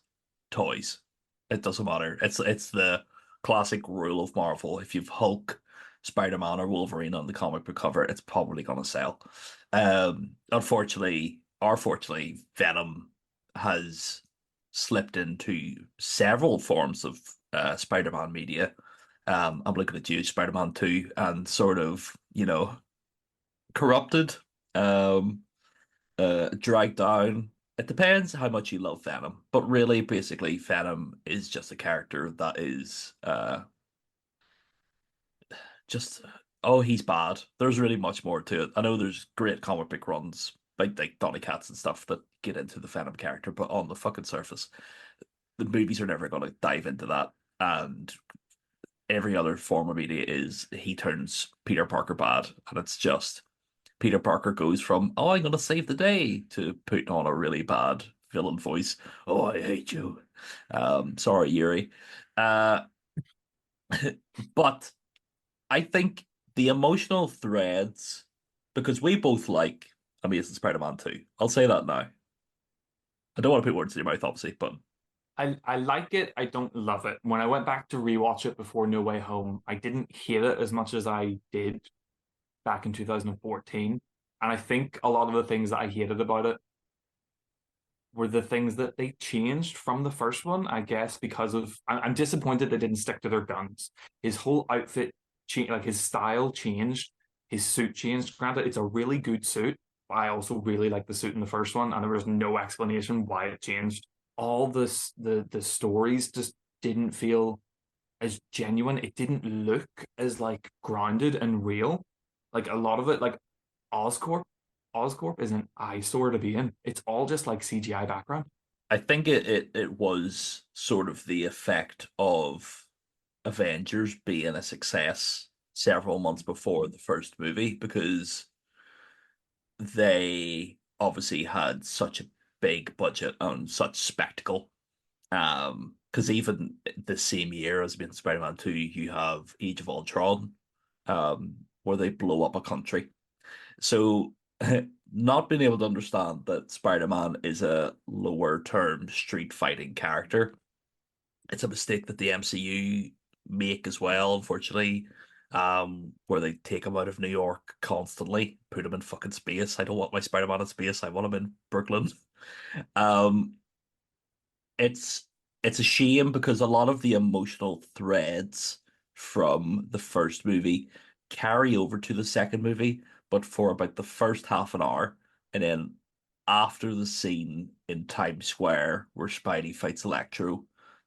toys. It doesn't matter. It's the classic rule of Marvel. If you've Hulk, Spider-Man, or Wolverine on the comic book cover, it's probably going to sell. Unfortunately, or fortunately, Venom has slipped into several forms of Spider-Man media. I'm looking at you, Spider-Man 2, and sort of, you know, corrupted. Dragged down. It depends how much you love Venom, but really, basically, Venom is just a character that is just he's bad. There's really much more to it. I know there's great comic book runs like Donny Cats and stuff that get into the Venom character, but on the fucking surface, the movies are never going to dive into that. And every other form of media is he turns Peter Parker bad, and it's just Peter Parker goes from, oh, I'm going to save the day, to putting on a really bad villain voice. Oh, I hate you. Sorry, Yuri. But I think the emotional threads, because we both like Amazing Spider-Man 2. I'll say that now. I don't want to put words in your mouth, obviously, but I like it. I don't love it. When I went back to rewatch it before No Way Home, I didn't hate it as much as I did back in 2014. And I think a lot of the things that I hated about it were the things that they changed from the first one, I guess, because of... I'm disappointed they didn't stick to their guns. His whole outfit changed, like his style changed, his suit changed. Granted, it's a really good suit, but I also really like the suit in the first one, and there was no explanation why it changed. All the stories just didn't feel as genuine. It didn't look as like grounded and real. Like a lot of it, like Oscorp, Oscorp is an eyesore to be in. It's all just like CGI background. I think it was sort of the effect of Avengers being a success several months before the first movie because they obviously had such a big budget and such spectacle. Because even the same year as being Spider-Man 2, you have Age of Ultron, where they blow up a country. So not being able to understand that Spider-Man is a lower term street fighting character, it's a mistake that the MCU make as well, unfortunately. Where they take him out of New York constantly, put him in fucking space. I don't want my Spider-Man in space. I want him in Brooklyn. Um, it's it's a shame because a lot of the emotional threads from the first movie carry over to the second movie, but for about the first half an hour, and then after the scene in Times Square where Spidey fights Electro,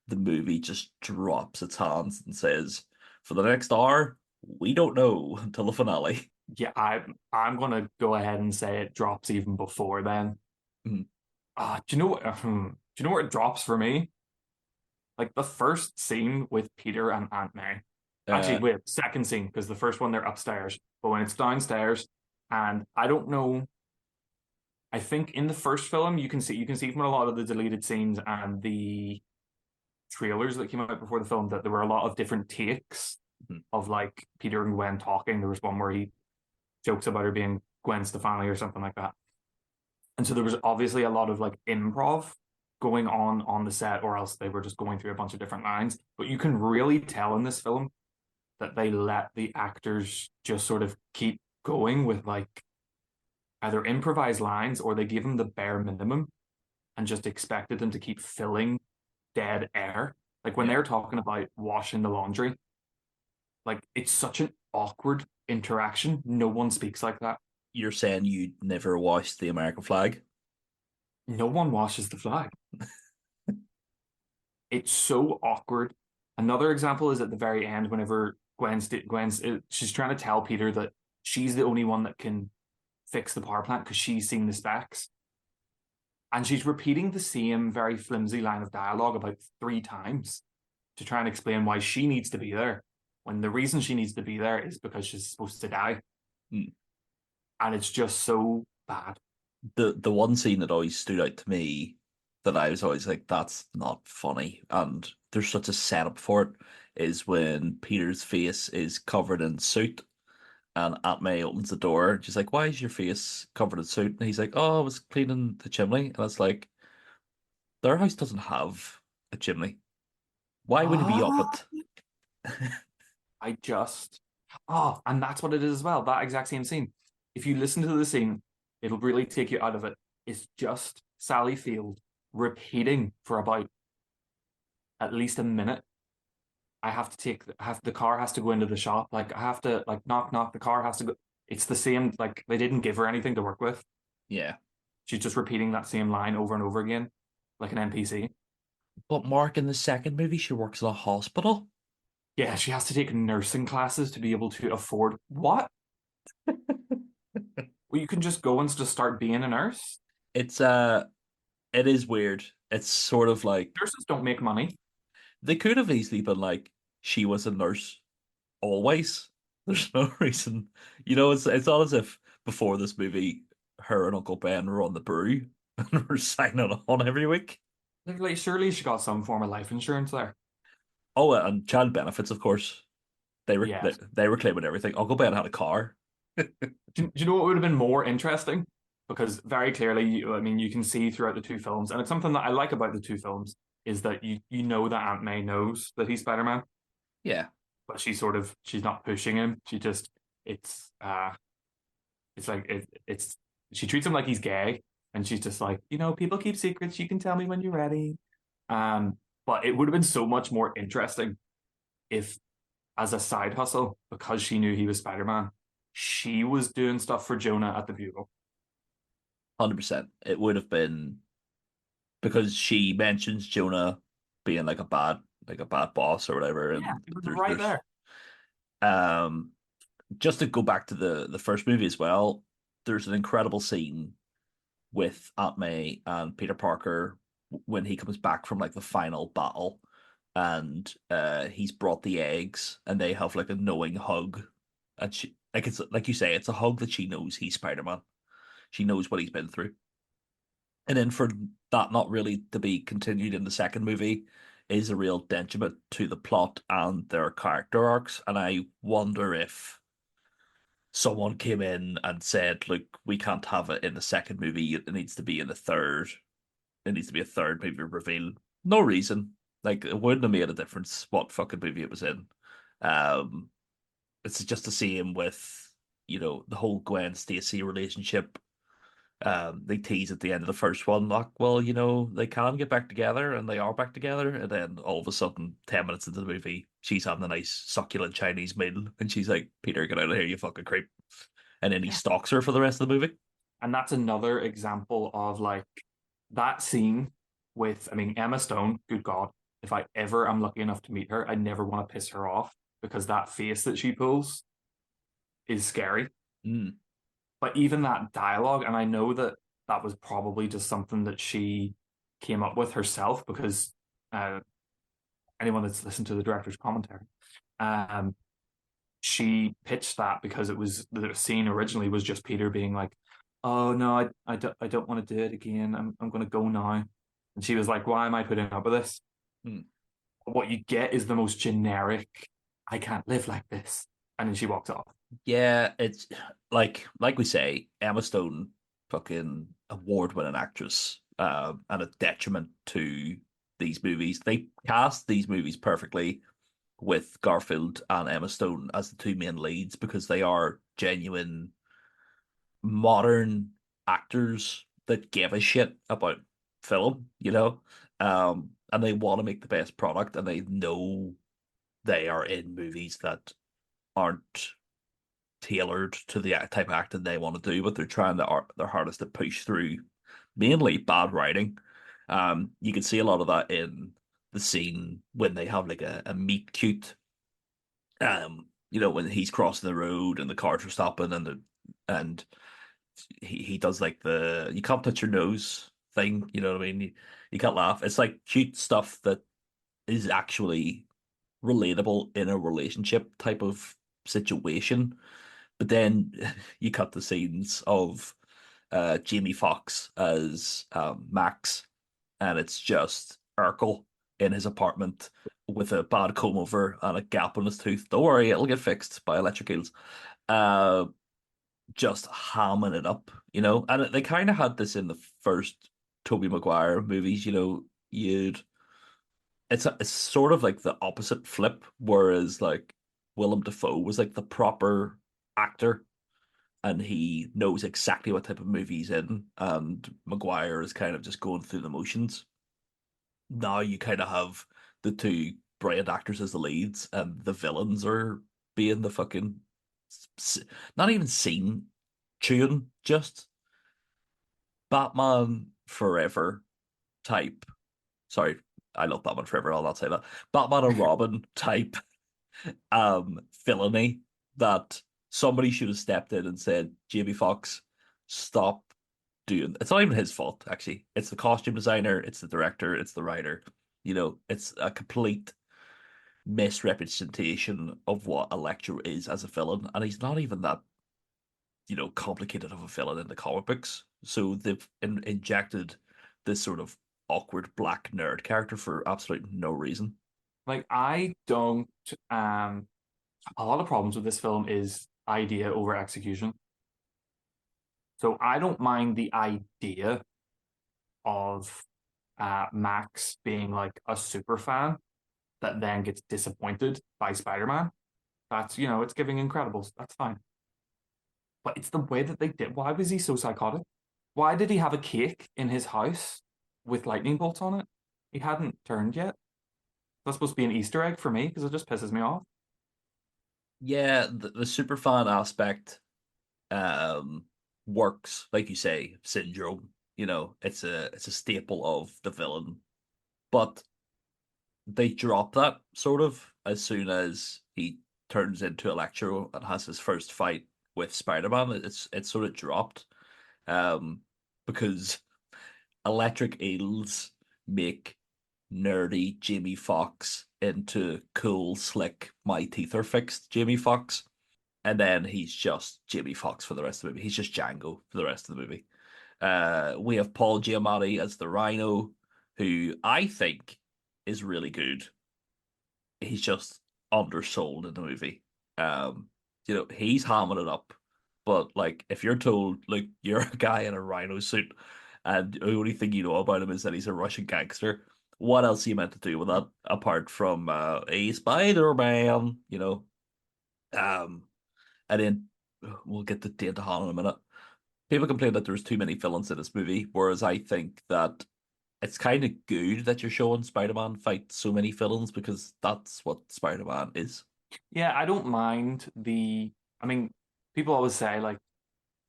the movie just drops its hands and says, "For the next hour, we don't know until the finale." Yeah, I'm gonna go ahead and say it drops even before then. Mm. Do you know what? Do you know where it drops for me? Like the first scene with Peter and Aunt May. Actually, Uh, wait, second scene because the first one they're upstairs, but when it's downstairs, and I don't know. I think in the first film you can see from a lot of the deleted scenes and the trailers that came out before the film that there were a lot of different takes mhm. of like Peter and Gwen talking. There was one where he jokes about her being Gwen Stefani or something like that. And so there was obviously a lot of like improv going on the set, or else they were just going through a bunch of different lines. But you can really tell in this film that they let the actors just sort of keep going with like either improvised lines or they gave them the bare minimum and just expected them to keep filling dead air. Like when Yeah. they're talking about washing the laundry, like it's such an awkward interaction. No one speaks like that. You're saying you never watched the American flag? No one washes the flag. It's so awkward. Another example is at the very end, whenever she's trying to tell Peter that she's the only one that can fix the power plant because she's seen the specs, and she's repeating the same very flimsy line of dialogue about 3 times to try and explain why she needs to be there. When the reason she needs to be there is because she's supposed to die, Mm. and it's just so bad. The one scene that always stood out to me that I was always like, that's not funny, and there's such a setup for it, is when Peter's face is covered in soot and Aunt May opens the door and she's like, "Why is your face covered in soot?" And he's like, "Oh, I was cleaning the chimney." And it's like, their house doesn't have a chimney. Why would he be up Ah, it? I just and that's what it is as well. That exact same scene. If you listen to the scene, it'll really take you out of it. It's just Sally Field repeating for about at least a minute. I have to take have the car has to go into the shop. Like I have to like knock knock. The car has to go. It's the same. Like they didn't give her anything to work with. Yeah. She's just repeating that same line over and over again, like an NPC. But Mark, in the second movie, she works in a hospital. Yeah, she has to take nursing classes to be able to afford what? Well, you can just go and just start being a nurse. It's it is weird. It's sort of like Nurses don't make money. they could have easily been like she was a nurse always. There's no reason, it's not as if before this movie, her and Uncle Ben were on the brew and were signing on every week. Like, surely she got some form of life insurance there. Oh, and child benefits, of course. They were they, Yes. they were claiming everything. Uncle Ben had a car. Do you know what would have been more interesting? Because very clearly, I mean, you can see throughout the two films, and it's something that I like about the two films is that you know that Aunt May knows that he's Spider Man, Yeah, but she's not pushing him. She just it's like it's she treats him like he's gay, and she's just like, people keep secrets. You can tell me when you're ready. But it would have been so much more interesting if, as a side hustle, because she knew he was Spider Man, she was doing stuff for Jonah at the Bugle. 100%. It would have been because she mentions Jonah being like a bad like a bad boss or whatever. Yeah, And it was right there. um just to go back to the first movie as well, there's an incredible scene with Aunt May and Peter Parker when he comes back from like the final battle, and he's brought the eggs, and they have like a knowing hug, and she like it's like you say, it's a hug that she knows he's Spider-Man. She knows what he's been through, and then for that not really to be continued in the second movie is a real detriment to the plot and their character arcs, and I wonder if someone came in and said, "Look, we can't have it in the second movie. It needs to be in the third. It needs to be a third movie reveal." No reason. Like it wouldn't have made a difference what fucking movie it was in. Um, it's just the same with the whole Gwen Stacy relationship. They tease at the end of the first one, like, well, they can get back together, and they are back together, and then all of a sudden, 10 minutes into the movie, she's having a nice succulent Chinese meal, and she's like, "Peter, get out of here, you fucking creep," and then he stalks her for the rest of the movie. And that's another example of like that scene with, I mean, Emma Stone, good God, if I ever am lucky enough to meet her, I never want to piss her off because that face that she pulls is scary. Mm. But even that dialogue, and I know that that was probably just something that she came up with herself because uh, anyone that's listened to the director's commentary, um, she pitched that because it was the scene originally was just Peter being like, "Oh no, I don't want to do it again. I'm going to go now." And she was like, "Why am I putting up with this?" Mm. What you get is the most generic, "I can't live like this," and then she walks off. Yeah, it's like we say, Emma Stone, fucking award-winning actress, and a detriment to these movies. They cast these movies perfectly with Garfield and Emma Stone as the two main leads because they are genuine modern actors that give a shit about film, and they want to make the best product, and they know they are in movies that aren't tailored to the type of acting they want to do, but they're trying their hardest to push through mainly bad writing. You can see a lot of that in the scene when they have like a meet cute. When he's crossing the road and the cars are stopping, and he does like the "you can't touch your nose" thing. You know what I mean? You can't laugh. It's like cute stuff that is actually relatable in a relationship type of situation. But then you cut the scenes of Jamie Foxx as Max, and it's just Urkel in his apartment with a bad comb over and a gap in his tooth. Don't worry, it'll get fixed by electric eels. Uh, just hamming it up. And they kind of had this in the first Tobey Maguire movies. It's sort of like the opposite flip, whereas like Willem Dafoe was like the proper actor, and he knows exactly what type of movie he's in, and Maguire is kind of just going through the motions. Now you kind of have the two brilliant actors as the leads, and the villains are being the fucking not even scene chewing, just Batman Forever type. Sorry, I love Batman Forever. I'll not say that. Batman and Robin type villainy that somebody should have stepped in and said, "Jamie Foxx, stop doing." It's not even his fault, actually. It's the costume designer, it's the director, it's the writer. It's a complete misrepresentation of what Electro is as a villain, and he's not even that complicated of a villain in the comic books. So they've injected this sort of awkward black nerd character for absolutely no reason. Like I don't a lot of problems with this film is idea over execution. So I don't mind the idea of Max being like a super fan that then gets disappointed by Spider-Man. That's, it's giving Incredibles. That's fine. But it's the way that they did. Why was he so psychotic? Why did he have a cake in his house with lightning bolts on it? He hadn't turned yet. That's supposed to be an Easter egg for me because it just pisses me off. Yeah, the super fan aspect um works, like you say, syndrome. It's a staple of the villain. But they drop that sort of as soon as he turns into Electro and has his first fight with Spider-Man. It's sort of dropped, um, because electric eels make nerdy Jamie Foxx into cool, slick, my teeth are fixed Jamie Foxx. And then he's just Jamie Foxx for the rest of the movie. He's just Django for the rest of the movie. We have Paul Giamatti as the Rhino, who I think is really good. He's just undersold in the movie. He's hamming it up, but like if you're told like you're a guy in a rhino suit and the only thing you know about him is that he's a Russian gangster, what else are you meant to do with that apart from a Spider-Man, Um, and then we'll get to Dane DeHaan in a minute. People complain that there's too many villains in this movie, whereas I think that it's kind of good that you're showing Spider-Man fight so many villains because that's what Spider-Man is. Yeah, I don't mind the. I mean, people always say like,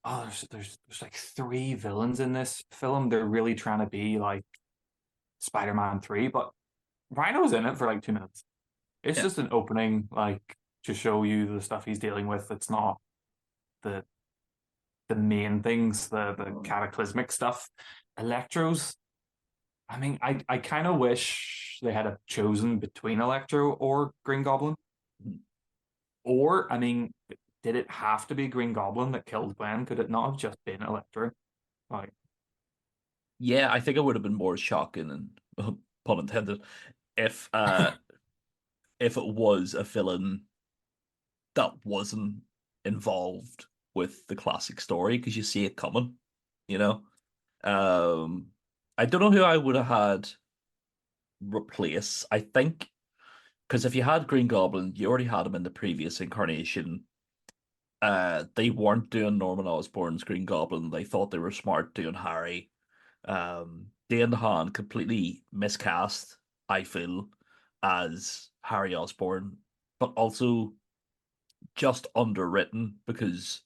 "Oh, there's like three villains in this film. They're really trying to be like Spider-Man 3, but Rhino's in it for like 2 minutes. It's Yeah. just an opening, like to show you the stuff he's dealing with. It's not the the main things, the cataclysmic stuff. Electros. I mean, I kind of wish they had a chosen between Electro or Green Goblin. Or, I mean, did it have to be Green Goblin that killed Gwen? Could it not have just been Electro? Like, Yeah, I think it would have been more shocking and pun intended if if it was a villain that wasn't involved with the classic story because you see it coming, you know. Um, I don't know who I would have had replace. I think because if you had Green Goblin, you already had him in the previous incarnation. They weren't doing Norman Osborn's Green Goblin. They thought they were smart doing Harry. Dane DeHaan completely miscast, I feel, as Harry Osborn, but also just underwritten because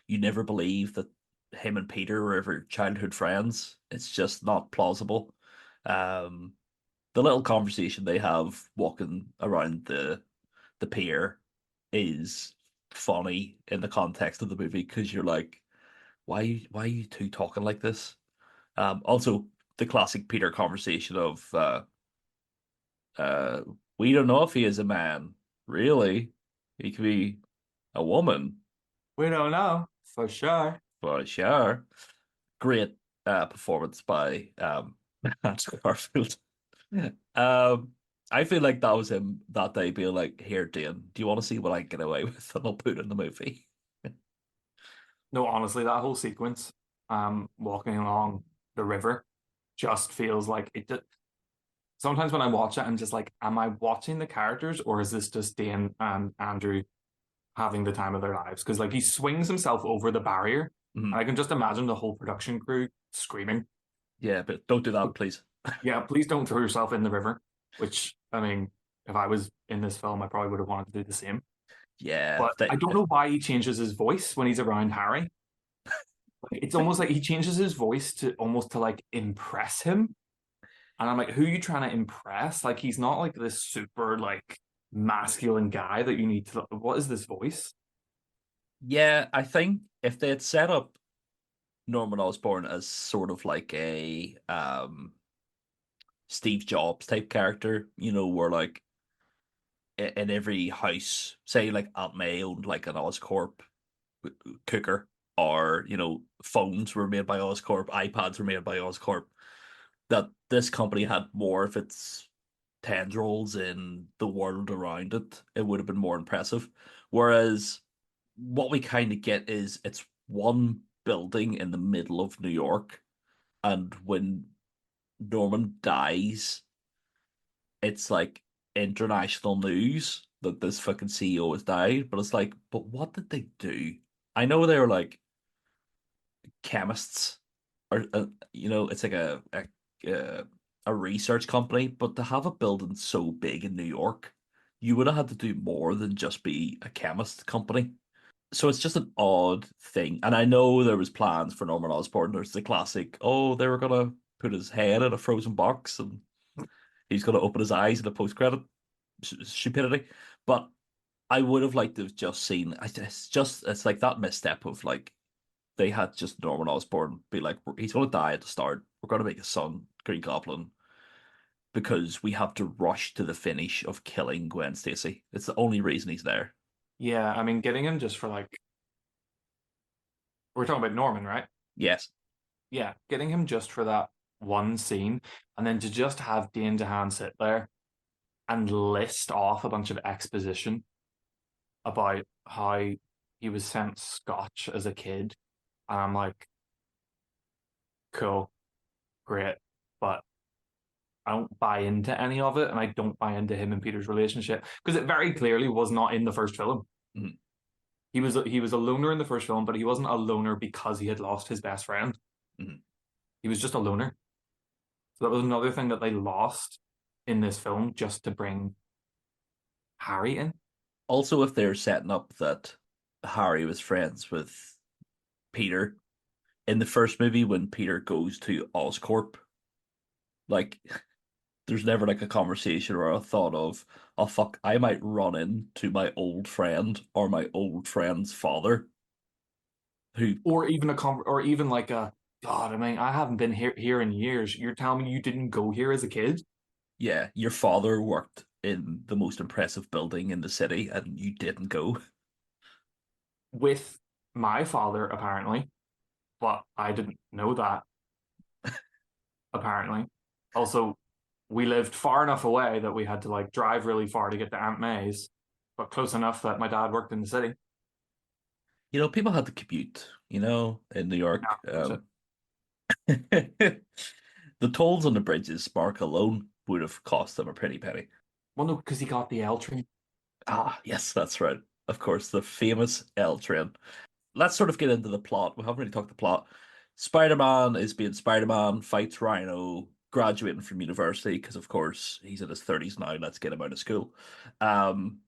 you never believe that him and Peter were ever childhood friends. It's just not plausible. Um, the little conversation they have walking around the pier is funny in the context of the movie because you're like, why are you two talking like this? Also the classic Peter conversation of uh we don't know if he is a man, really. He could be a woman, we don't know for sure. for sure. Great performance by Andrew Garfield. Um, I feel like that was him that day being like, "Here, Dan, do you want to see what I get away with?" And I'll put it in the movie. No, honestly, that whole sequence, walking along the river, just feels like it. Sometimes when I watch it, I'm just like, am I watching the characters or is this just Dane and Andrew having the time of their lives? Because like he swings himself over the barrier, and I Mhm. can just imagine the whole production crew screaming, Yeah, but don't do that, please. "Yeah, please don't throw yourself in the river." Which I mean, if I was in this film, I probably would have wanted to do the same. Yeah, But I don't know why he changes his voice when he's around Harry. Like, it's almost like he changes his voice to almost to like impress him. And I'm like, who are you trying to impress? Like, he's not like this super like masculine guy that you need to. What is this voice? yeah, I think if they had set up Norman Osborn as sort of like a Steve Jobs type character, where like in every house, say like Aunt May owned like an Oscorp cooker, or phones were made by Oscorp, iPads were made by Oscorp, that this company had more of its tendrils in the world around it, it would have been more impressive. Whereas what we kind of get is it's one building in the middle of New York, and when Norman dies, it's like international news that this fucking CEO has died. But it's like, but what did they do? I know they were like chemists, or it's like a research company, but to have a building so big in New York, you would have had to do more than just be a chemist company. So it's just an odd thing. And I know there was plans for Norman Osborn. There's the classic, oh, they were gonna put his head in a frozen box, and he's going to open his eyes in the post-credit stupidity. But I would have liked to have just seen. It's like that misstep of like they had just Norman Osborn be like, he's going to die at the start. We're going to make his son Green Goblin because we have to rush to the finish of killing Gwen Stacy. It's the only reason he's there. Yeah, I mean, getting him just for like we're talking about Norman, right? Yes. Yeah, getting him just for that one scene, and then to just have Dane DeHaan sit there and list off a bunch of exposition about how he was sent scotch as a kid, and I'm like, cool, great, but I don't buy into any of it, and I don't buy into him and Peter's relationship because it very clearly was not in the first film. Mhm. He was a loner in the first film, but he wasn't a loner because he had lost his best friend. Mhm. He was just a loner. So that was another thing that they lost in this film just to bring Harry in. Also, if they're setting up that Harry was friends with Peter in the first movie when Peter goes to Oscorp, like there's never like a conversation or a thought of, oh fuck, I might run into my old friend or my old friend's father, who, Or even or even like a God, I mean, I haven't been here in years. You're telling me you didn't go here as a kid? yeah, your father worked in the most impressive building in the city and you didn't go. With my father, apparently, but I didn't know that, apparently. Also, we lived far enough away that we had to like drive really far to get to Aunt May's, but close enough that my dad worked in the city. People had to commute, in New York. Yeah, The tolls on the bridges, Spark alone, would have cost them a pretty penny. well, no, because he got the L train. Ah, yes, that's right. Of course, the famous L train. Let's sort of get into the plot. We haven't really talked the plot. Spider-Man is being Spider-Man, fights Rhino, graduating from university, because of course he's in his 30s now. Let's get him out of school. Um,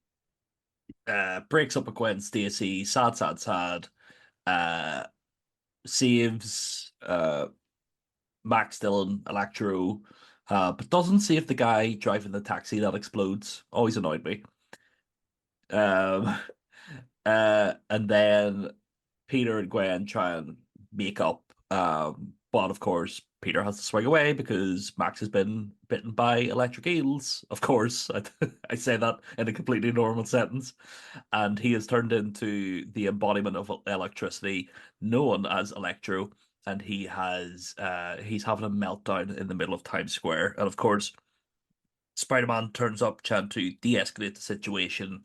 breaks up with Gwen Stacy, sad, sad, sad. Uh, saves Max Dillon, Electro, but doesn't save the guy driving the taxi that explodes. Always annoyed me. Um, and then Peter and Gwen try and make up. But of course, Peter has to swing away because Max has been bitten by electric eels. Of course, I say that in a completely normal sentence. And he has turned into the embodiment of electricity, known as Electro. And he's having a meltdown in the middle of Times Square. And of course, Spider-Man turns up trying to de-escalate the situation,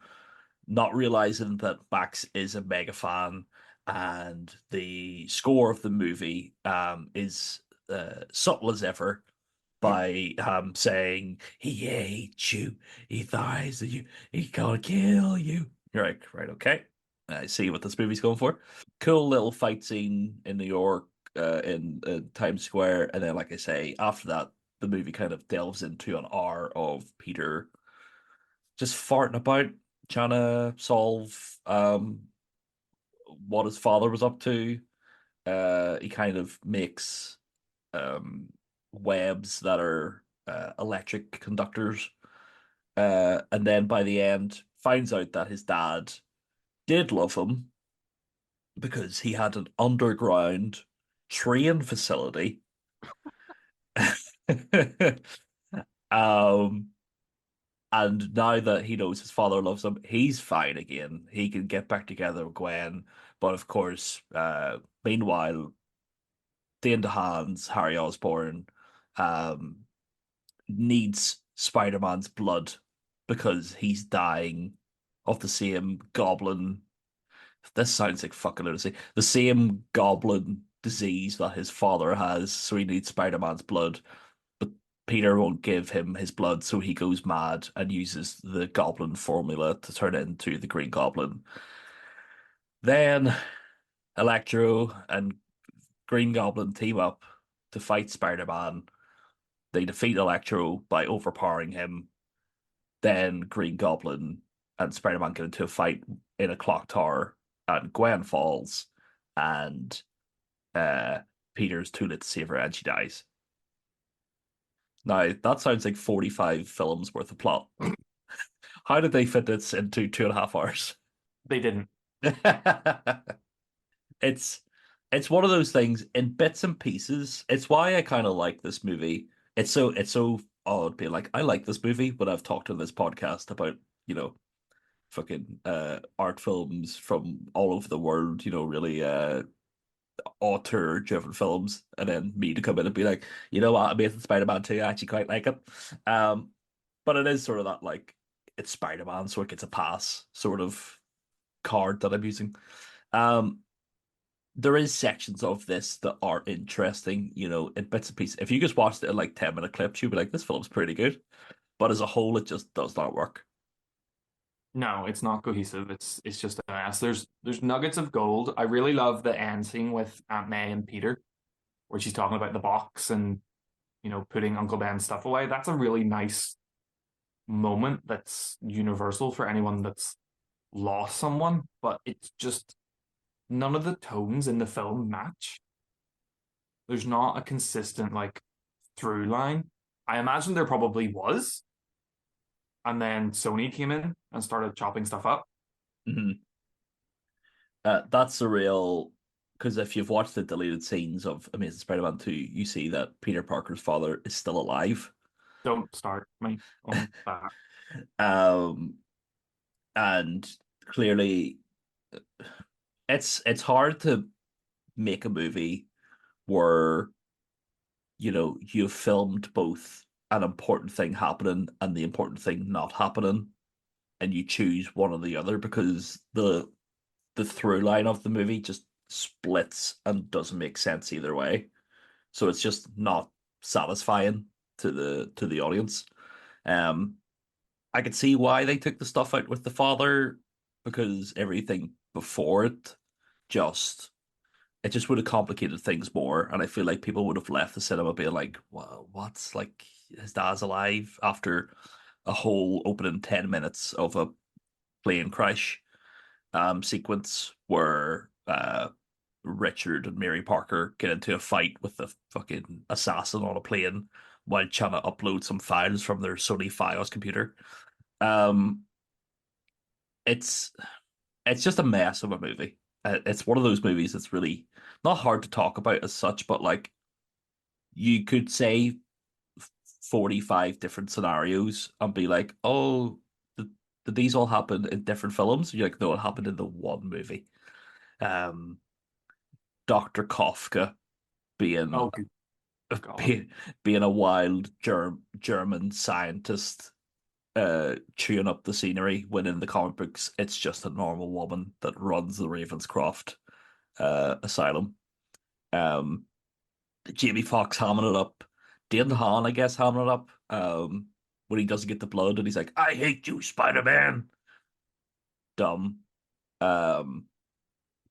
not realizing that Max is a mega fan, and the score of the movie is subtle as ever by saying he hates you, he thighs you, he gonna kill you. You're like, right, okay. I see what this movie's going for. Cool little fight scene in New York, in Times Square, and then, like I say, after that, the movie kind of delves into an hour of Peter just farting about, trying to solve what his father was up to. He kind of makes um, webs that are electric conductors, and then by the end finds out that his dad did love him because he had an underground train facility. um, And now that he knows his father loves him, he's fine again. He can get back together with Gwen. But of course, meanwhile, Dane DeHaan's Harry Osborn um, needs Spider-Man's blood because he's dying of the same goblin. This sounds like fucking lunacy. The same goblin disease that his father has, so he needs Spider-Man's blood. But Peter won't give him his blood, so he goes mad and uses the goblin formula to turn it into the Green Goblin. Then Electro and Green Goblin team up to fight Spider-Man. They defeat Electro by overpowering him. Then Green Goblin and Spider-Man get into a fight in a clock tower, and Gwen falls, and uh, Peter's too late to save her, and she dies. Now, that sounds like 45 films worth of plot. How did they fit this into 2.5 hours? They didn't. It's it's one of those things in bits and pieces. It's why I kind of like this movie. It's so odd being like, I like this movie, but I've talked on this podcast about, you know, fucking art films from all over the world, really author driven films, and then me to come in and be like, you know what, Amazing Spider-Man 2, I actually quite like it. Um, but it is sort of that like it's Spider-Man, so it gets a pass sort of card that I'm using. Um, there is sections of this that are interesting, in bits and pieces. If you just watched it in like 10-minute clips, you'd be like, this film's pretty good. But as a whole, it just does not work. No, it's not cohesive. It's just a mess. There's nuggets of gold. I really love the end scene with Aunt May and Peter, where she's talking about the box and putting Uncle Ben's stuff away. That's a really nice moment that's universal for anyone that's lost someone, but it's just none of the tones in the film match. There's not a consistent like through line. I imagine there probably was, and then Sony came in and started chopping stuff up. Mhm. That's the real, because if you've watched the deleted scenes of Amazing Spider-Man 2, you see that Peter Parker's father is still alive. Don't start me on that. Um, and clearly it's hard to make a movie where you've filmed both an important thing happening and the important thing not happening, and you choose one or the other because the through line of the movie just splits and doesn't make sense either way. So it's just not satisfying to the audience. Um, I could see why they took the stuff out with the father, because everything before it just it just would have complicated things more, and I feel like people would have left the cinema being like, "Well, what's like his dad's alive?" after a whole opening 10 minutes of a plane crash sequence where Richard and Mary Parker get into a fight with the fucking assassin on a plane while trying to upload some files from their Sony Fios computer. Um, it's it's just a mess of a movie. It's one of those movies that's really not hard to talk about as such, but like you could say 45 different scenarios and be like, oh, did these all happen in different films? You're like, no, it happened in the one movie. Um, Dr. Kafka being Oh, good God. be, being a wild German scientist chewing up the scenery, when in the comic books it's just a normal woman that runs the Ravenscroft asylum. Um, Jamie Foxx hamming it up. Dane Hahn, I guess, hamming it up. When he doesn't get the blood and he's like, I hate you, Spider-Man. Dumb. Um,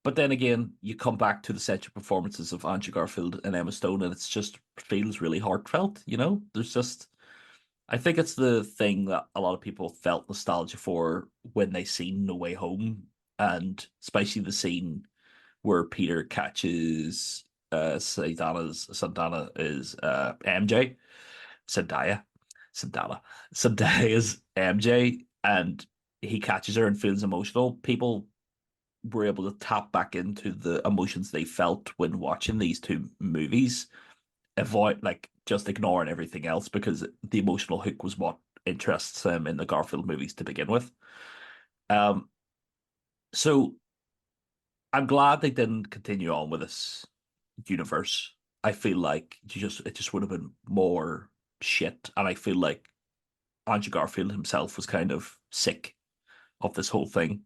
but then again, you come back to the central performances of Andrew Garfield and Emma Stone, and it's just feels really heartfelt. There's just I think it's the thing that a lot of people felt nostalgia for when they seen No Way Home, and especially the scene where Peter catches Santana is MJ, Zendaya, Santana, Zendaya's MJ, and he catches her and feels emotional. People were able to tap back into the emotions they felt when watching these two movies, avoid like just ignoring everything else, because the emotional hook was what interests them in the Garfield movies to begin with. Um, so I'm glad they didn't continue on with this universe. I feel like it just would have been more shit, and I feel like Andrew Garfield himself was kind of sick of this whole thing.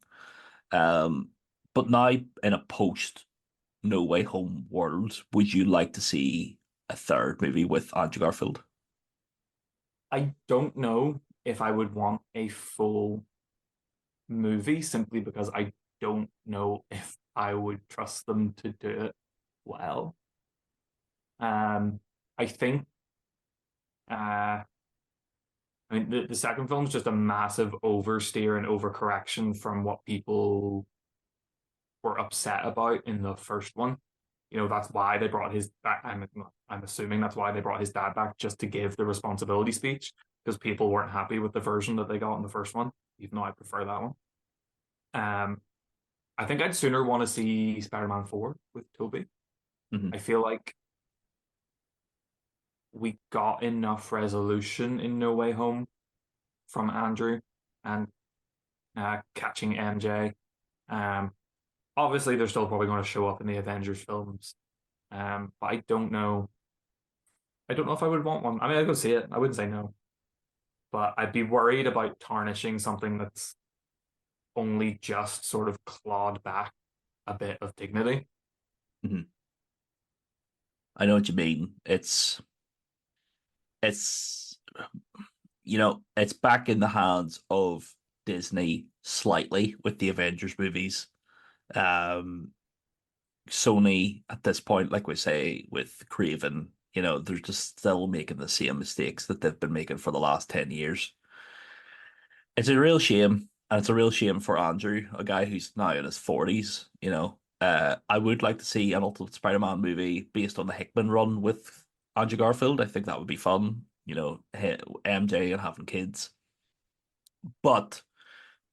Um, but now in a post No Way Home world, would you like to see a third movie with Andrew Garfield? I don't know if I would want a full movie simply because I don't know if I would trust them to do it well. I think I mean the second film is just a massive oversteer and overcorrection from what people were upset about in the first one. That's why they brought his back. I'm assuming that's why they brought his dad back, just to give the responsibility speech, because people weren't happy with the version that they got in the first one, even though I prefer that one. Um, I think I'd sooner want to see Spider-Man 4 with Tobey. Mhm. I feel like we got enough resolution in No Way Home from Andrew and catching MJ. Um, Obviously, they're still probably going to show up in the Avengers films, but I don't know. I don't know if I would want one. I mean, I'd go see it. I wouldn't say no, but I'd be worried about tarnishing something that's only just sort of clawed back a bit of dignity. Mhm. I know what you mean. It's it's back in the hands of Disney slightly with the Avengers movies. Um, Sony at this point, like we say with Craven, they're just still making the same mistakes that they've been making for the last 10 years. It's a real shame, and it's a real shame for Andrew, a guy who's now in his 40s. I would like to see an Ultimate Spider-Man movie based on the Hickman run with Andrew Garfield. I think that would be fun, MJ and having kids. But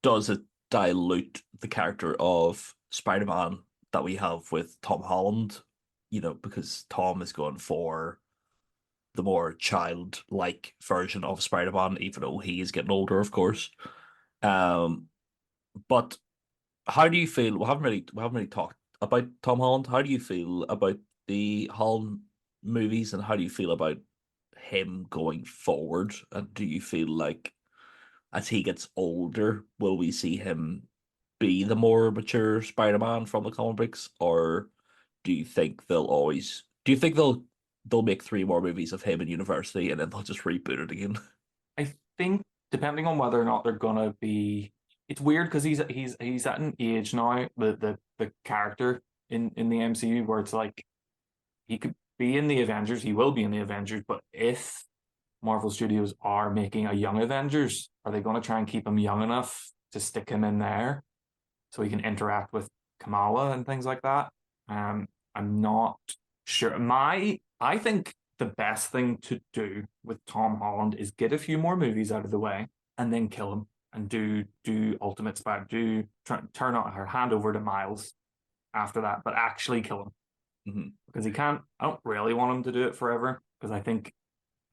does it dilute the character of Spider-Man that we have with Tom Holland? Because Tom is going for the more childlike version of Spider-Man, even though he is getting older, of course. Um, but how do you feel? We haven't really talked about Tom Holland. How do you feel about the Holland movies, and how do you feel about him going forward? And do you feel like as he gets older, will we see him be the more mature Spider-Man from the comic books, or do you think they'll make three more movies of him in university and then they'll just reboot it again? I think depending on whether or not they're gonna be, it's weird because he's at an age now, the character in the MCU, where it's like he could be in the Avengers, he will be in the Avengers, but if Marvel Studios are making a young Avengers, are they going to try and keep him young enough to stick him in there so he can interact with Kamala and things like that? I'm not sure. I think the best thing to do with Tom Holland is get a few more movies out of the way and then kill him and do Ultimate Spider, turn out her hand over to Miles after that, but actually kill him Mm-hmm. because he can't. I don't really want him to do it forever because I think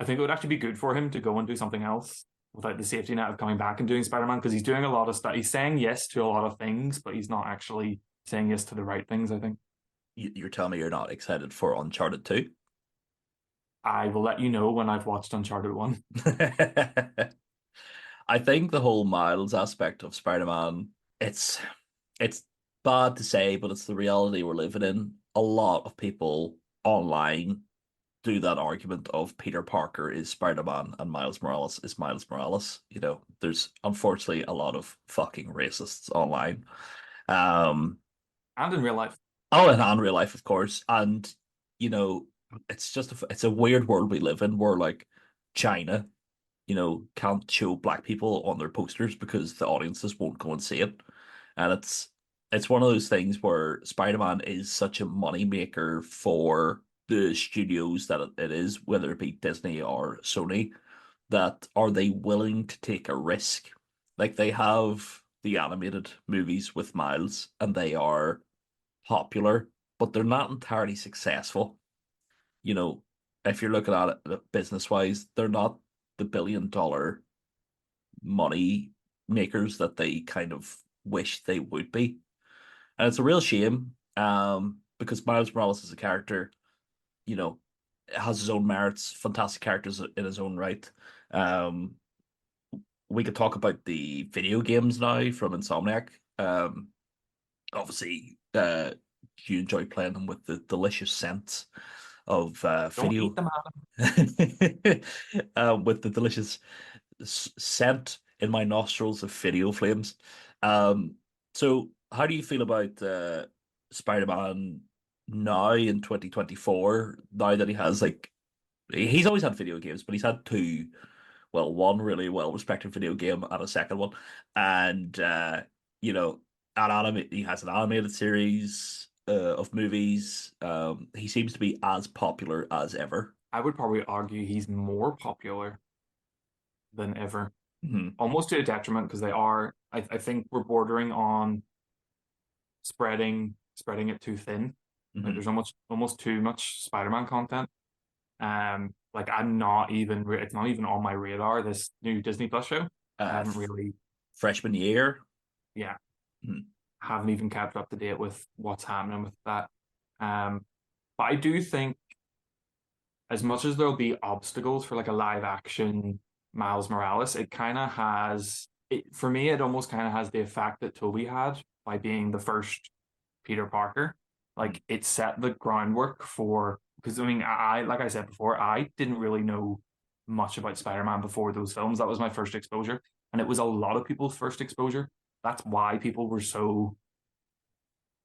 it would actually be good for him to go and do something else without the safety net of coming back and doing Spider-Man, because he's doing a lot of stuff. He's saying yes to a lot of things, but he's not actually saying yes to the right things, I think. You're telling me you're not excited for Uncharted 2? I will let you know when I've watched Uncharted 1. I think the whole Miles aspect of Spider-Man, it's bad to say, but it's the reality we're living in. A lot of people online do that argument of Peter Parker is Spider-Man and Miles Morales is Miles Morales. There's unfortunately a lot of fucking racists online. Um, And in real life. oh, and real life, of course. And you know, it's a weird world we live in where like China, can't show black people on their posters because the audiences won't go and see it. And it's one of those things where Spider-Man is such a money maker for the studios that it is, whether it be Disney or Sony, that are they willing to take a risk? Like they have the animated movies with Miles, and they are popular, but they're not entirely successful. You know, if you're looking at it business wise, they're not the $1 billion money makers that they kind of wish they would be. And it's a real shame, because Miles Morales as a character, you know, has his own merits, fantastic characters in his own right. Um, we could talk about the video games now from Insomniac. Obviously, you enjoy playing them with the delicious scents of Don't video, eat them, with the delicious scent in my nostrils of video flames. Um, so how do you feel about Spider-Man now in 2024? Now that he has like he's always had video games, but he's had two, well, one really well respected video game and a second one, and you know, he has an animated series. of movies. He seems to be as popular as ever. I would probably argue he's more popular than ever, Mhm. almost to a detriment because they are. I think we're bordering on spreading it too thin. Like Mhm. there's almost too much Spider-Man content. Like I'm not even it's not even on my radar. This new Disney Plus show. I Uh, haven't really, Freshman year. yeah, Mhm. haven't even kept up to date with what's happening with that. Um, but I do think as much as there'll be obstacles for like a live action Miles Morales, it kind of has it for me. It almost kind of has the effect that Toby had by being the first Peter Parker. Like it set the groundwork for because I mean I like I said before, I didn't really know much about Spider-Man before those films. That was my first exposure, and it was a lot of people's first exposure. That's why people were so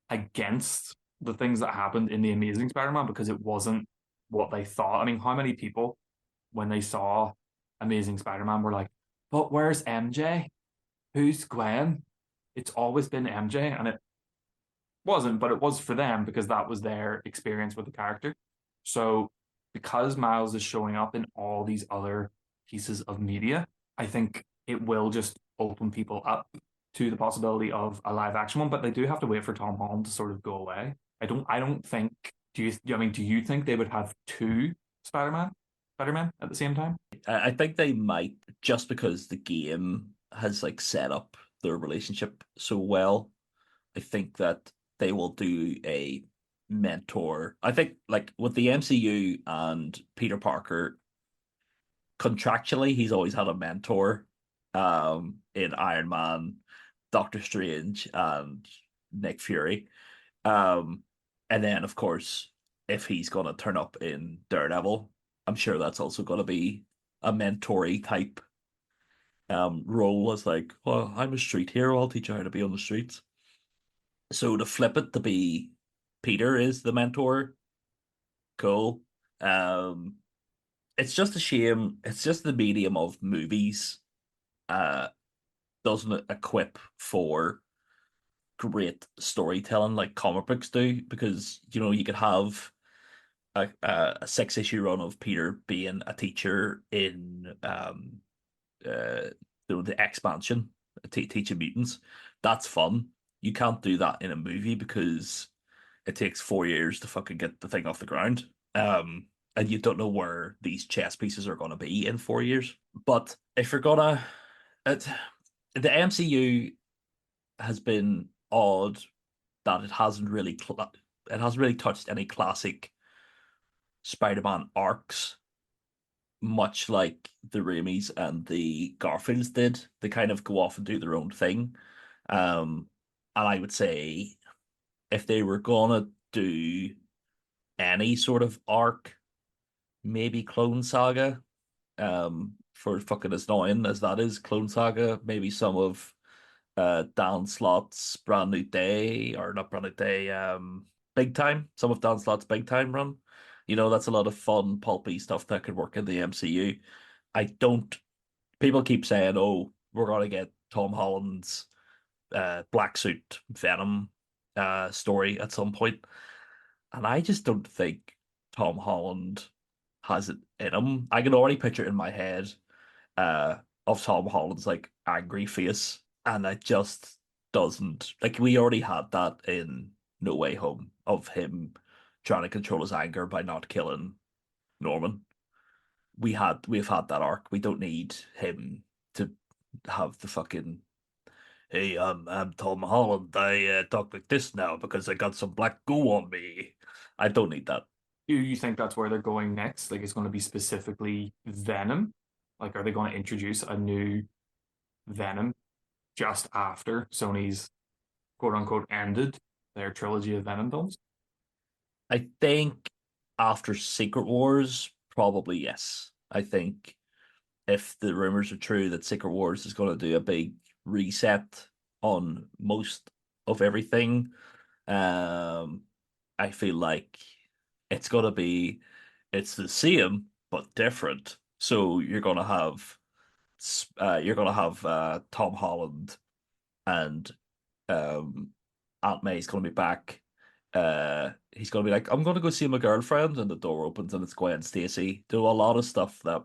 against the things that happened in the Amazing Spider-Man because it wasn't what they thought. I mean, how many people when they saw Amazing Spider-Man were like, "But where's MJ? Who's Gwen? It's always been MJ," and it wasn't, but it was for them because that was their experience with the character. So, because Miles is showing up in all these other pieces of media, I think it will just open people up to the possibility of a live action one. But they do have to wait for Tom Holland to sort of go away. I don't think. Do you? I mean, do you think they would have two Spider-Man at the same time? I think they might just because the game has like set up their relationship so well. I think that they will do a mentor. I think like with the MCU and Peter Parker, contractually he's always had a mentor in Iron Man, Doctor Strange, and Nick Fury. Um and then of course if he's gonna turn up in Daredevil, I'm sure that's also gonna be a mentory type role as like, well, I'm a street hero, I'll teach you how to be on the streets. So to flip it to be Peter is the mentor, cool. Um, it's just a shame. It's just the medium of movies uh doesn't equip for great storytelling like comic books do because you could have a 6 issue run of Peter being a teacher in the expansion, teaching mutants. That's fun. You can't do that in a movie because it takes 4 years to fucking get the thing off the ground. And you don't know where these chess pieces are going to be in 4 years. But if you're gonna, it, the MCU has been odd that it hasn't really touched any classic Spider-Man arcs, much like the Raimis and the Garfields did. They kind of go off and do their own thing. And I would say if they were gonna do any sort of arc, maybe Clone Saga. For fucking as annoying as that is, Clone Saga, maybe some of Dan Slott's Brand New Day, or not Brand New Day, Big Time, some of Dan Slott's Big Time run. That's a lot of fun, pulpy stuff that could work in the MCU. I don't, people keep saying, oh, we're gonna get Tom Holland's black suit Venom story at some point. And I just don't think Tom Holland has it in him. I can already picture it in my head uh, of Tom Holland's like angry face, and it just doesn't. Like we already had that in No Way Home of him trying to control his anger by not killing Norman. We've had that arc. We don't need him to have the fucking hey, I'm Tom Holland. I talk like this now because I got some black goo on me. I don't need that. Do you think that's where they're going next? Like it's going to be specifically Venom? Like are they going to introduce a new Venom just after Sony's quote unquote ended their trilogy of Venom films? I think after Secret Wars, probably yes. I think if the rumors are true that Secret Wars is going to do a big reset on most of everything, um, I feel like it's going to be it's the same but different. So you're gonna have Tom Holland and um, Aunt May's going to be back He's gonna be like, I'm gonna go see my girlfriend, and the door opens and it's Gwen Stacy. Do a lot of stuff that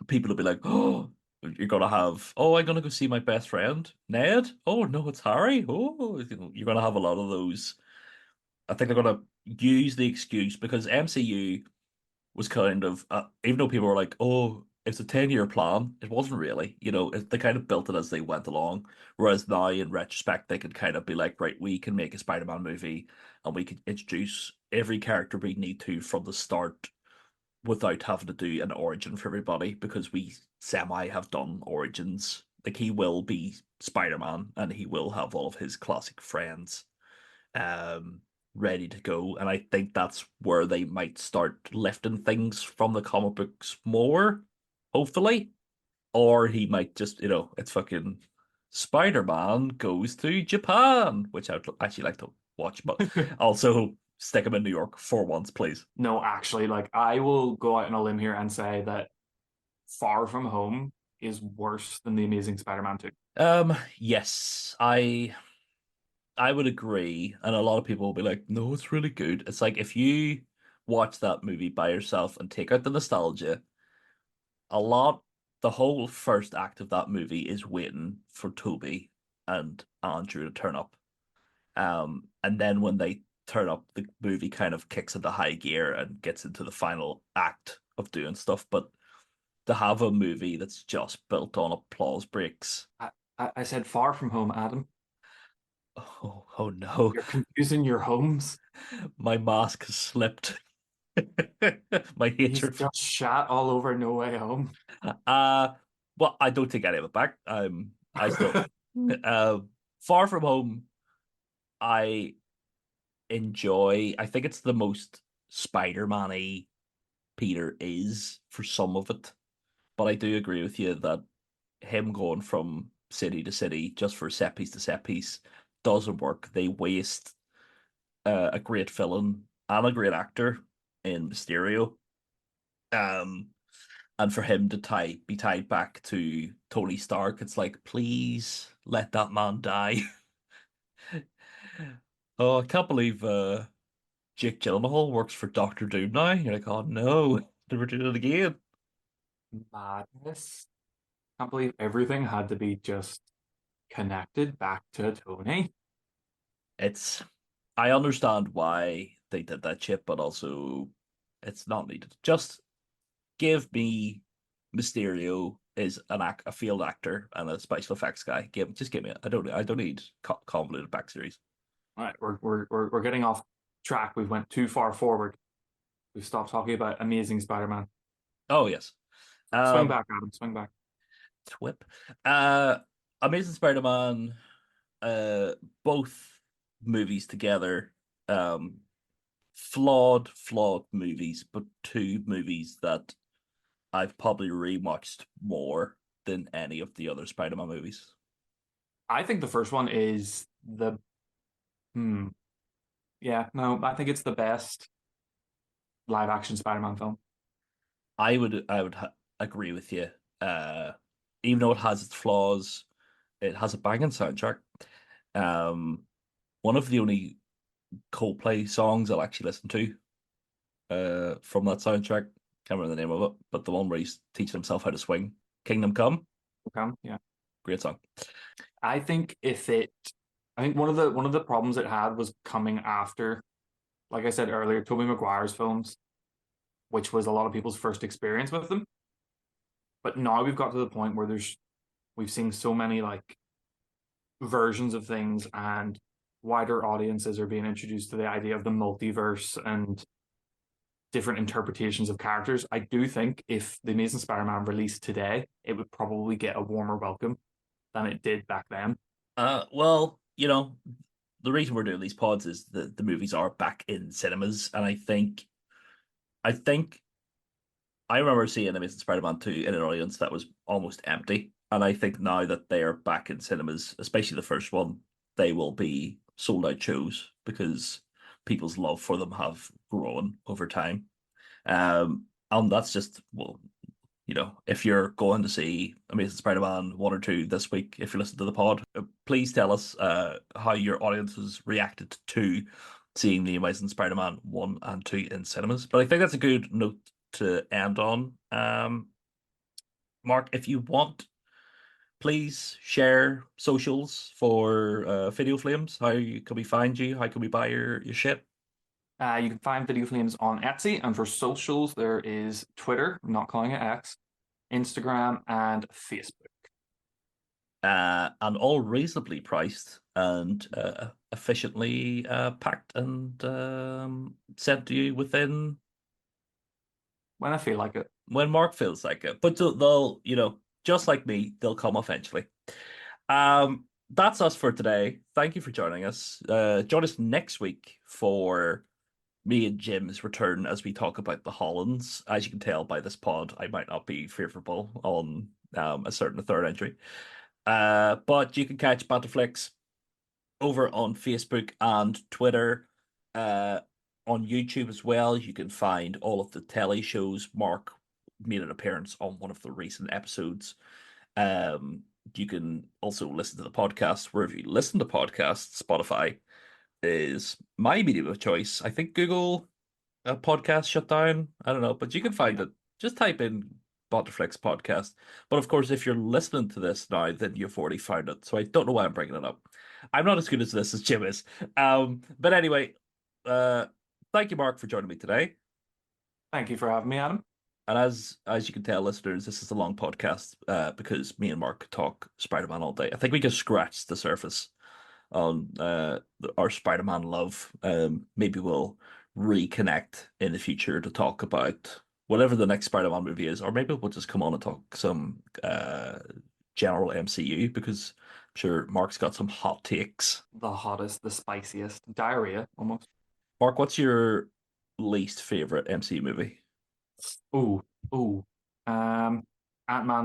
people will be like, oh, you're gonna have, oh, I'm gonna go see my best friend, Ned. Oh no, it's Harry. Oh, you're gonna have a lot of those. I think they're gonna use the excuse because MCU was kind of, even though people were like, oh, it's a 10-year plan, it wasn't really. They kind of built it as they went along. Whereas now, in retrospect, they could kind of be like, right, we can make a Spider-Man movie and we could introduce every character we need to from the start without having to do an origin for everybody because we semi have done origins. Like he will be Spider-Man and he will have all of his classic friends um ready to go. And I think that's where they might start lifting things from the comic books more, hopefully. Or he might just, it's fucking Spider-Man goes to Japan, which I'd actually like to watch, but also stick him in New York for once, please. No, actually, like I will go out on a limb here and say that Far From Home is worse than The Amazing Spider-Man 2. Yes, I would agree, and a lot of people will be like, "No, it's really good." It's like if you watch that movie by yourself and take out the nostalgia, a lot, the whole first act of that movie is waiting for Toby and Andrew to turn up. And then when they turn up, the movie kind of kicks into high gear and gets into the final act of doing stuff. But to have a movie that's just built on applause breaks. I said Far From Home, Adam. Oh no. You're confusing your homes. My mask has slipped. My He's hatred. just shat all over No Way Home. Uh well, I don't take any of it back. I still uh Far From Home, I enjoy. I think it's the most Spider-Man-y Peter is for some of it. But I do agree with you that him going from city to city just for set piece to set piece doesn't work. They waste a great villain and a great actor in Mysterio. Um, and for him to be tied back to Tony Stark, it's like, please let that man die. Oh, I can't believe Jake Gyllenhaal works for Doctor Doom now. You're like, oh no, never do it again. Madness. Can't believe everything had to be just connected back to Tony. It's I understand why they did that shit, but also it's not needed. Just give me Mysterio is a field actor and a special effects guy. Give me it. I don't need convoluted back series. All right, we're getting off track. We've went too far forward. We've stopped talking about Amazing Spider-Man. Oh yes. Swing back, Adam. Swing back. Twip. Uh Amazing Spider-Man, both movies together. Flawed movies, but two movies that I've probably rewatched more than any of the other Spider-Man movies. I think the first one is the hmm. Yeah, no, I think it's the best live action Spider-Man film. I would agree with you. Even though it has its flaws, it has a banging soundtrack. Um, one of the only Coldplay songs I'll actually listen to from that soundtrack. Can't remember the name of it, but the one where he's teaching himself how to swing. Kingdom Come, Okay, yeah. great song. I think I think one of the problems it had was coming after, like I said earlier, Tobey Maguire's films, which was a lot of people's first experience with them. But now we've got to the point where we've seen so many like versions of things and wider audiences are being introduced to the idea of the multiverse and different interpretations of characters. I do think if the Amazing Spider-Man released today, it would probably get a warmer welcome than it did back then. Well, the reason we're doing these pods is that the movies are back in cinemas, and I think I remember seeing Amazing Spider-Man 2 in an audience that was almost empty. And I think now that they are back in cinemas, especially the first one, they will be sold out shows because people's love for them have grown over time. And that's just, well, if you're going to see Amazing Spider-Man 1 or 2 this week, if you listen to the pod, please tell us how your audience has reacted to seeing the Amazing Spider-Man 1 and 2 in cinemas. But I think that's a good note to end on. Mark, if you want, please share socials for Video Flames. How can we find you? How can we buy your shit? You can find Video Flames on Etsy, and for socials, there is Twitter, I'm not calling it X, Instagram, and Facebook. And all reasonably priced and efficiently packed and sent to you within When I feel like it. when Mark feels like it. But they'll, just like me, they'll come eventually. That's us for today. Thank you for joining us. Join us next week for me and Jim's return as we talk about the Hollands. As you can tell by this pod, I might not be favorable on a certain third entry. But you can catch Banterflix over on Facebook and Twitter, on YouTube as well. You can find all of the telly shows. Mark made an appearance on one of the recent episodes. You can also listen to the podcast wherever you listen to podcasts. Spotify is my medium of choice. I think Google podcast shut down. I don't know, but you can find it. Just type in Butterflix podcast. But of course, if you're listening to this now, then you've already found it. So I don't know why I'm bringing it up. I'm not as good as this as Jim is. But anyway, thank you, Mark, for joining me today. Thank you for having me, Adam. And as you can tell, listeners, this is a long podcast because me and Mark talk Spider-Man all day. I think we just scratched the surface on our Spider-Man love. Maybe we'll reconnect in the future to talk about whatever the next Spider-Man movie is, or maybe we'll just come on and talk some general MCU because I'm sure Mark's got some hot takes. The hottest, the spiciest, diarrhea almost. Mark, what's your least favorite MCU movie? Ooh. Ant-Man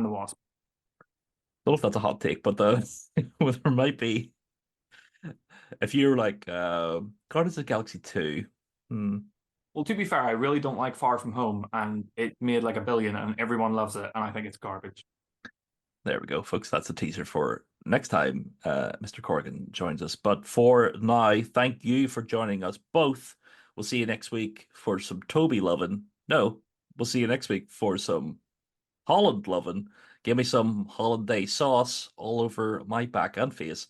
the Wasp. I don't know if that's a hot take, but there might be. If you're like Guardians of the Galaxy 2. Well, to be fair, I really don't like Far From Home, and it made like $1 billion, and everyone loves it, and I think it's garbage. There we go, folks. That's a teaser for next time Mr. Corrigan joins us. But for now, thank you for joining us both. We'll see you next week for some Toby loving. No, we'll see you next week for some Holland loving. Give me some hollandaise sauce all over my back and face.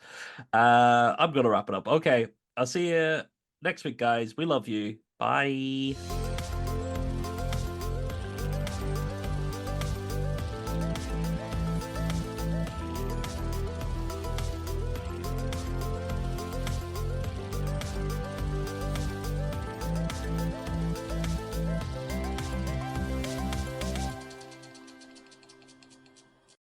I'm going to wrap it up. Okay, I'll see you next week, guys. We love you. Bye.